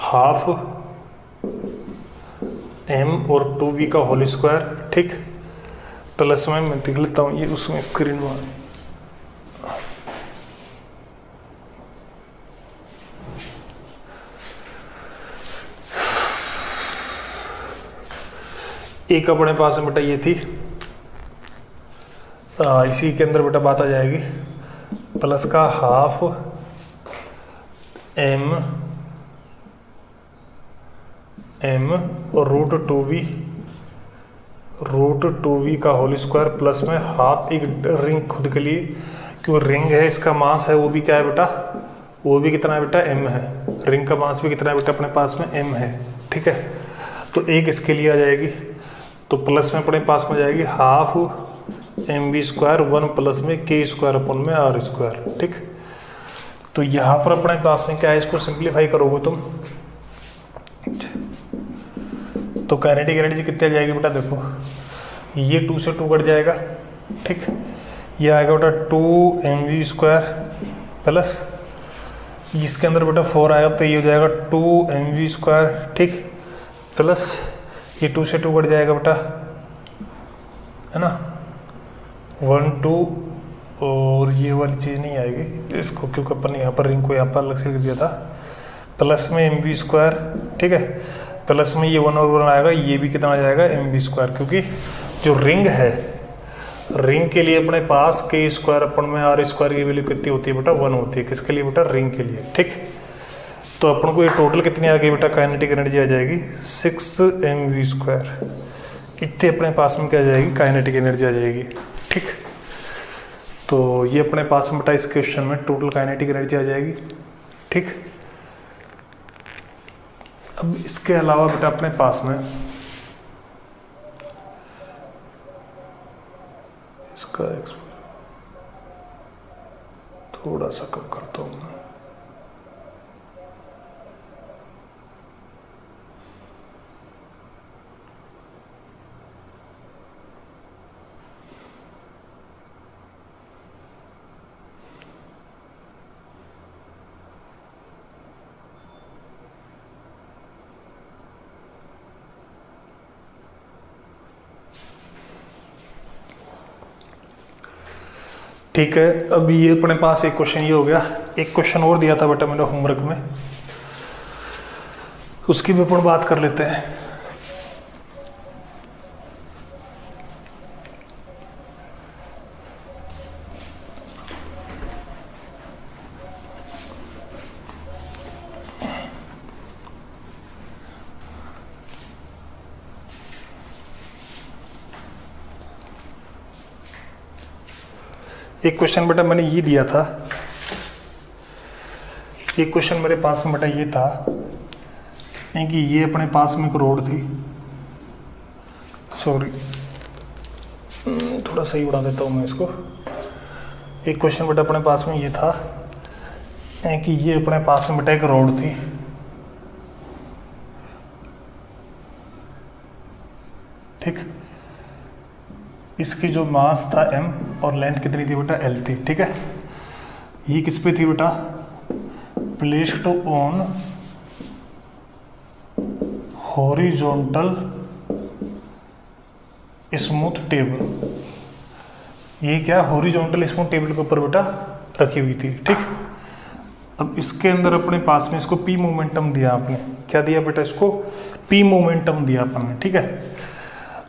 हाफ m और 2v का होल स्क्वायर, ठीक, प्लस में मैं देख लेता हूँ ये उसमें स्क्रीन में एक अपने पास में बेटा ये थी, इसी के अंदर बेटा बात आ जाएगी प्लस का हाफ m और √2v का होल स्क्वायर प्लस में हाफ एक रिंग खुद के लिए, क्यों रिंग है इसका मास है वो भी क्या है बेटा, वो भी कितना है बेटा m है, रिंग का मास भी कितना है बेटा अपने पास में m है, ठीक है। तो एक इसके लिए आ जाएगी, तो प्लस में अपने पास में जाएगी हाफ mv स्क्वायर 1 प्लस में k स्क्वायर अपन में r स्क्वायर, ठीक। तो यहाँ पर अपने पास में क्या है, इसको सिंप्लीफाई करोगे तुम तो काइनेटिक एनर्जी कितनी आ जाएगी बेटा, देखो ये 2 से 2 कट जाएगा, ठीक, ये आएगा बेटा 2mv स्क्वायर प्लस इसके अंदर बेटा 4 आएगा तो ये हो जाएगा 2mv स्क्वायर, ठीक, प्लस ये 2 से 2 कट जाएगा बेटा, है ना, 1 2 और ये वाली चीज़ नहीं आएगी इसको, क्योंकि अपन यहाँ पर रिंग को यहाँ पर अलग से लिख दिया था, प्लस में mv स्क्वायर, ठीक है, प्लस में ये 1 और 1 आएगा, ये भी कितना आ जाएगा mv स्क्वायर, क्योंकि जो रिंग है रिंग के लिए अपने पास k स्क्वायर अपन में r स्क्वायर की वैल्यू कितनी होती है बेटा 1 होती है, किसके लिए बेटा, रिंग के लिए, ठीक। तो अपन को ये टोटल कितनी आ गई बेटा, काइनेटिक एनर्जी आ जाएगी 6mv स्क्वायर, इतने अपने पास में क्या आ जाएगी, काइनेटिक एनर्जी आ जाएगी, ठीक। तो ये अपने पास में बेटा इस क्वेश्चन में टोटल काइनेटिक एनर्जी आ जाएगी, ठीक। अब इसके अलावा बेटा अपने पास में इसका थोड़ा सा कम करता हूँ मैं, ठीक है। अब ये अपने पास एक क्वेश्चन ये हो गया, एक क्वेश्चन और दिया था बेटा मैंने होमवर्क में, उसकी भी अपन बात कर लेते हैं। एक क्वेश्चन बेटा मैंने ये दिया था, एक क्वेश्चन मेरे पास में बेटा ये था कि ये अपने पास में एक रोड थी, सॉरी थोड़ा सही उड़ा देता हूँ मैं इसको। एक क्वेश्चन बेटा अपने पास में ये था कि ये अपने पास में बेटा एक रोड थी, ठीक, इसकी जो मास था m और लेंथ कितनी थी बेटा l थी, ठीक है। ये किस पे थी बेटा, placed on horizontal smooth table, ये क्या हॉरिजॉन्टल स्मूथ टेबल के ऊपर बेटा रखी हुई थी, ठीक। अब इसके अंदर अपने पास में इसको p मोमेंटम दिया, आपने क्या दिया बेटा, इसको p मोमेंटम दिया अपन ने, ठीक है।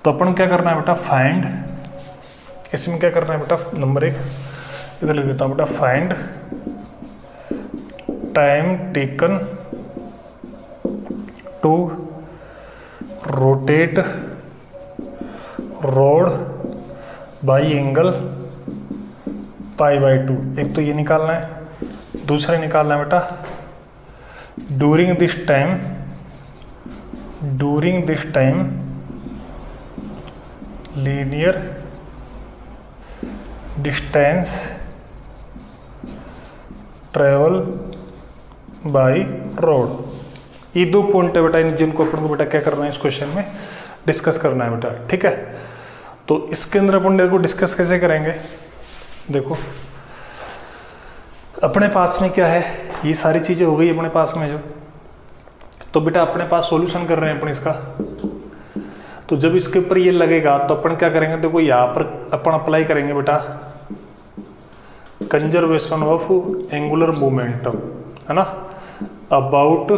तो अपन क्या करना है बेटा, फाइंड, इसमें क्या करना है बेटा, नंबर 1 इधर लिख देता हूँ बेटा, find time taken to rotate rod by angle π/2। एक तो ये निकालना है, दूसरा निकालना है बेटा during this time linear distance travel by road, ये 2 पॉइंट है बेटा जिनको अपन को बेटा क्या करना है इस क्वेश्चन में डिस्कस करना है बेटा, ठीक है। तो इसके अंदर अपन देखो डिस्कस कैसे करेंगे, देखो अपने पास में क्या है, ये सारी चीजें हो गई अपने पास में जो, तो बेटा अपने पास सॉल्यूशन कर रहे हैं अपन इसका। तो जब इसके ऊपर ये लगेगा तो अपन क्या करेंगे, देखो यहाँ पर अपन अप्लाई करेंगे बेटा कंजर्वेशन ऑफ एंगुलर मोमेंटम, है ना, अबाउट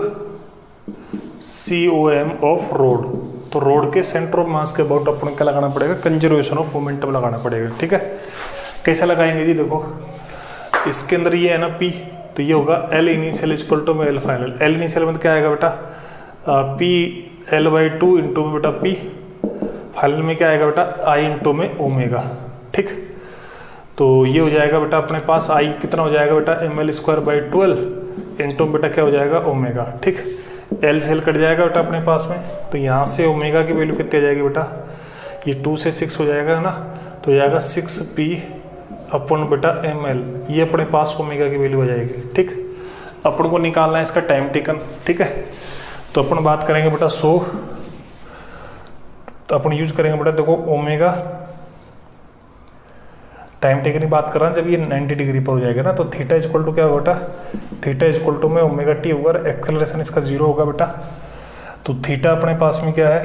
COM ऑफ रोड। तो रोड के सेंटर ऑफ मास के अबाउट अपन क्या लगाना पड़ेगा, कंजर्वेशन ऑफ मोमेंटम लगाना पड़ेगा, ठीक है। कैसे लगाएंगे जी, देखो इसके अंदर ये है ना P, तो ये होगा L इनिशियल इक्वल टू में L फाइनल। L इनिशियल में क्या आएगा बेटा P L/2 इंटू में बेटा P फाइनल में क्या आएगा बेटा I इंटू में ओमेगा, ठीक। तो ये हो जाएगा बेटा अपने पास I कितना हो जाएगा बेटा mL²/12 इंटू बेटा क्या हो जाएगा ओमेगा, ठीक। L से L कट जाएगा बेटा अपने पास में, तो यहाँ से ओमेगा की वैल्यू कितनी आ जाएगी बेटा, ये 2 से 6 हो जाएगा ना, तो हो जाएगा 6P अपन बेटा ml, ये अपने पास ओमेगा की वैल्यू हो जाएगी, ठीक। अपन को निकालना है इसका टाइम टेकन, ठीक है। तो अपन बात करेंगे बेटा 100, तो अपन यूज करेंगे बेटा देखो ओमेगा टाइम टेकन की बात कर रहा है, जब ये 90 डिग्री पर हो जाएगा ना, तो थीटा इक्वल टू क्या होगा बेटा, थीटा इक्वल टू में ओमेगा टी होगा, एक्सेलरेशन इसका 0 होगा बेटा। तो थीटा अपने पास में क्या है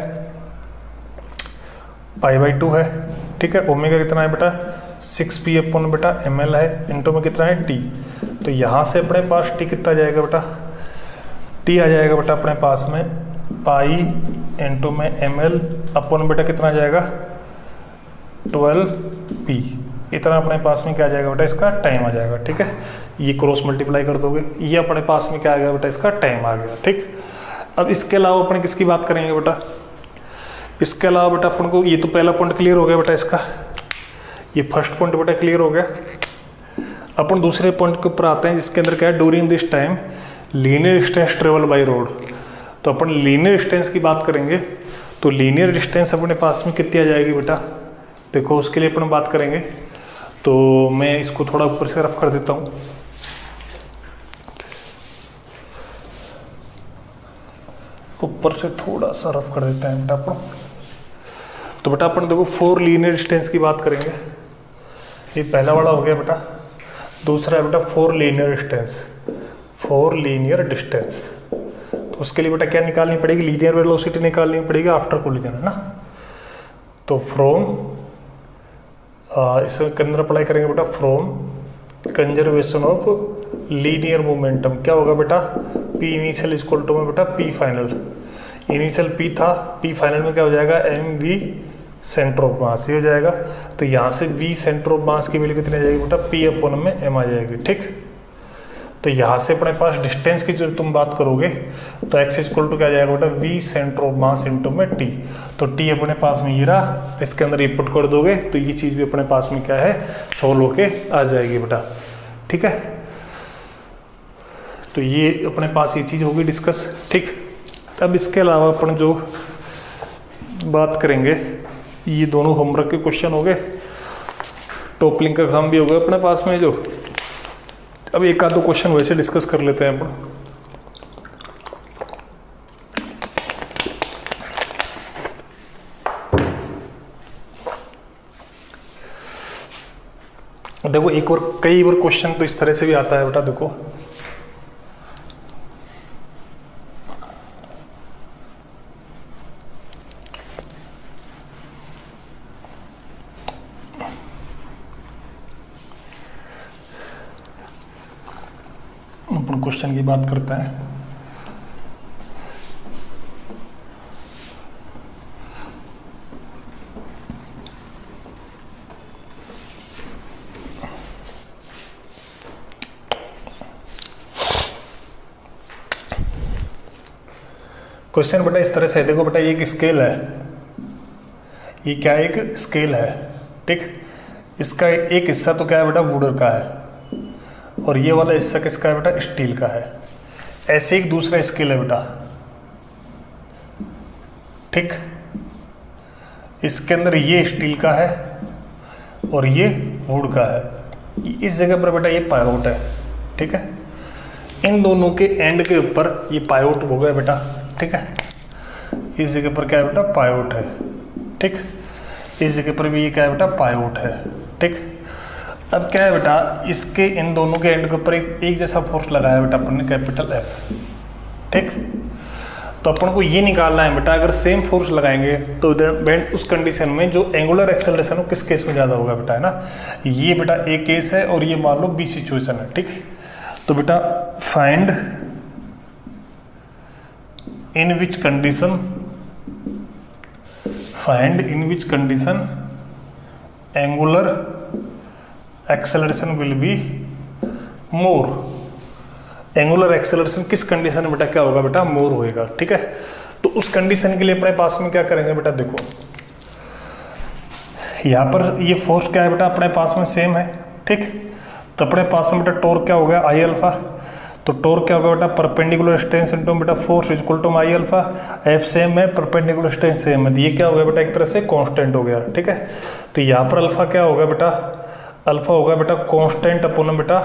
π/2 है, ठीक है। ओमेगा कितना है बेटा 6P अपन बेटा ml है, इंटू में कितना है t। तो यहाँ से अपने पास t कितना आ जाएगा बेटा, t आ जाएगा बेटा अपने पास में पाई इंटू में ml अपन बेटा कितना आ जाएगा 12P, इतना अपने पास में क्या आ जाएगा बेटा इसका टाइम आ जाएगा, ठीक है। ये क्रॉस मल्टीप्लाई कर दोगे, ये अपने पास में क्या आ गया बेटा इसका टाइम आ गया, ठीक। अब इसके अलावा अपन किसकी बात करेंगे बेटा, इसके अलावा बेटा अपन को ये तो पहला पॉइंट क्लियर हो गया बेटा इसका, ये फर्स्ट पॉइंट बेटा क्लियर हो गया। अपन दूसरे पॉइंट के ऊपर आते हैं जिसके अंदर क्या है, during this time linear distance travel by road. तो अपन लीनियर डिस्टेंस की बात करेंगे, तो लीनियर डिस्टेंस अपने पास में कितनी आ जाएगी बेटा, देखो उसके लिए अपन बात करेंगे। तो मैं इसको थोड़ा ऊपर से रफ कर देता हूँ, ऊपर से थोड़ा सा रफ कर देते हैं बेटा अपन। तो बेटा अपन देखो 4 लीनियर डिस्टेंस की बात करेंगे, ये पहला वाला हो गया बेटा। दूसरा है बेटा 4 लीनियर डिस्टेंस, 4 लीनियर डिस्टेंस। तो उसके लिए बेटा क्या निकालनी पड़ेगी, लीनियर वेलोसिटी निकालनी पड़ेगी आफ्टर कोलिजन, है ना। तो फ्रॉम इसके अंदर अप्लाई करेंगे बेटा from conservation of linear momentum, क्या होगा बेटा P इनिशियल इक्वल टू में बेटा P फाइनल, इनिशियल P था, P फाइनल में क्या हो जाएगा mv सेंटर ऑफ मास, ये हो जाएगा। तो यहाँ से v सेंटर ऑफ मास की वैल्यू कितनी आ जाएगी बेटा P अपन में m आ जाएगी, ठीक। तो यहाँ से अपने पास डिस्टेंस की जो तुम बात करोगे तो x इक्वल टू क्या जाएगा बेटा v centre of mass into में t। तो t अपने पास में ये रहा, इसके अंदर ये पुट कर दोगे तो ये चीज़ भी अपने पास में क्या है सोल्व होके आ जाएगी बेटा, ठीक है। तो ये अपने पास ये चीज़ होगी डिस्कस, ठीक। अब इसके अलावा अपन जो बात करेंगे, ये दोनों होमवर्क के क्वेश्चन हो गए, टॉपलिंग का काम भी हो गया अपने पास में जो। अब एक आध दो क्वेश्चन वैसे डिस्कस कर लेते हैं अपन। देखो एक और कई बार क्वेश्चन तो इस तरह से भी आता है बेटा, देखो अपन क्वेश्चन की बात करते हैं। क्वेश्चन बेटा इस तरह से देखो बेटा, ये एक स्केल है, ये क्या है एक स्केल है, ठीक। इसका एक हिस्सा तो क्या है बेटा वुडर का है और ये वाला हिस्सा किसका है बेटा स्टील का है। ऐसे एक दूसरा स्केल है बेटा, ठीक। इसके अंदर ये स्टील का है और ये वुड का है। इस जगह पर बेटा ये पाइवोट है, ठीक है। इन दोनों के एंड के ऊपर ये पायोट हो गया बेटा, ठीक है। इस जगह पर क्या है बेटा, पायोट है, ठीक। इस जगह पर भी ये क्या है बेटा, पायोट है, ठीक। अब क्या है बेटा, इसके इन दोनों के एंड के ऊपर एक जैसा फोर्स लगाया बेटा अपन ने, कैपिटल एफ, ठीक। तो अपन को ये निकालना है बेटा, अगर सेम फोर्स लगाएंगे तो बेंड उस कंडीशन में जो एंगुलर एक्सेलरेशन हो किस केस में ज़्यादा होगा बेटा, है ना। ये बेटा ए केस है और ये मान लो बी सिचुएशन है, ठीक। तो बेटा find in which condition angular acceleration will be more. Angular acceleration किस कंडीशन में बेटा क्या होगा बेटा, मोर होएगा, ठीक है। तो उस कंडीशन के लिए अपने पास में क्या करेंगे बेटा, देखो यहाँ पर ये फोर्स क्या है बेटा अपने पास में सेम है, ठीक। तो अपने पास में बेटा टॉर्क क्या हो गया, आई अल्फा। तो टॉर्क क्या होगा बेटा, परपेंडिकुलर डिस्टेंस इनटू बेटा force is equal to I alpha. F same है, परपेंडिकुलर डिस्टेंस सेम है, तो ये क्या हो गया बेटा, एक तरह से कांस्टेंट हो गया, ठीक है। तो यहाँ पर अल्फा क्या होगा बेटा, अल्फा होगा बेटा कांस्टेंट अपॉन बेटा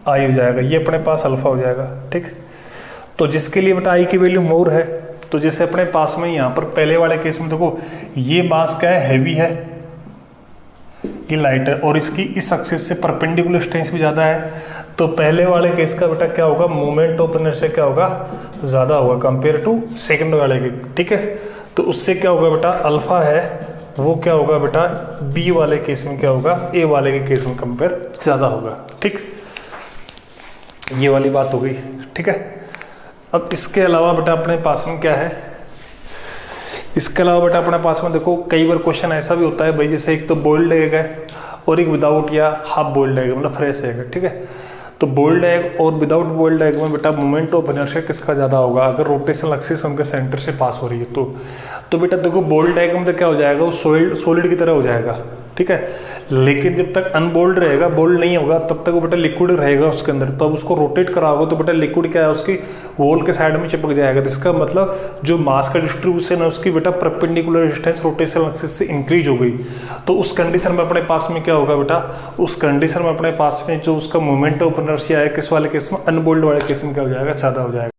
आई हो जाएगा, ये अपने पास अल्फा हो जाएगा, ठीक। तो जिसके लिए बेटा आई की वैल्यू मोर है, तो जैसे अपने पास में यहाँ पर पहले वाले केस में देखो ये मास क्या है, हैवी है, ये लाइट है, और इसकी इस एक्सिस से परपेंडिकुलर डिस्टेंस भी ज़्यादा है। तो पहले वाले केस का बेटा क्या होगा, मोमेंट ऑफ इनर्शिया क्या होगा, ज़्यादा होगा कंपेयर टू सेकंड वाले के, ठीक है। तो उससे क्या होगा बेटा, अल्फा है वो क्या होगा बेटा, बी वाले केस में क्या होगा, ए वाले के केस में कंपेयर ज़्यादा होगा, ठीक। ये वाली बात हो गई, ठीक है। अब इसके अलावा बेटा अपने पास में क्या है, इसके अलावा बेटा अपने पास में देखो कई बार क्वेश्चन ऐसा भी होता है भाई, जैसे एक तो बोल्ड एग है और एक विदाउट या हाफ बोल्ड एग, मतलब फ्रेश एग है, ठीक है। तो बोल्ड एग और विदाउट बोल्ड एग में बेटा मोमेंट ऑफ इनर्शिया किसका ज़्यादा होगा, अगर रोटेशनल एक्सिस उनके सेंटर से पास हो रही है तो बेटा देखो बोल्ड एग में तो क्या हो जाएगा, वो सॉलिड की तरह हो जाएगा, ठीक है। लेकिन जब तक अनबोल्ड रहेगा, बोल्ड नहीं होगा, तब तक वो बेटा लिक्विड रहेगा उसके अंदर। तो अब उसको रोटेट कराओगे तो बेटा लिक्विड क्या है, उसकी वॉल के साइड में चिपक जाएगा। तो इसका मतलब जो मास का डिस्ट्रीब्यूशन है उसकी बेटा परपेंडिकुलर डिस्टेंस रोटेशनल एक्सिस से इंक्रीज हो गई। तो उस कंडीशन में अपने पास में क्या होगा बेटा, उस कंडीशन में अपने पास में जो उसका मोमेंट ऑफ इनर्शिया है किस वाले केस में, अनबोल्ड वाले केस में क्या हो जाएगा, ज़्यादा हो जाएगा।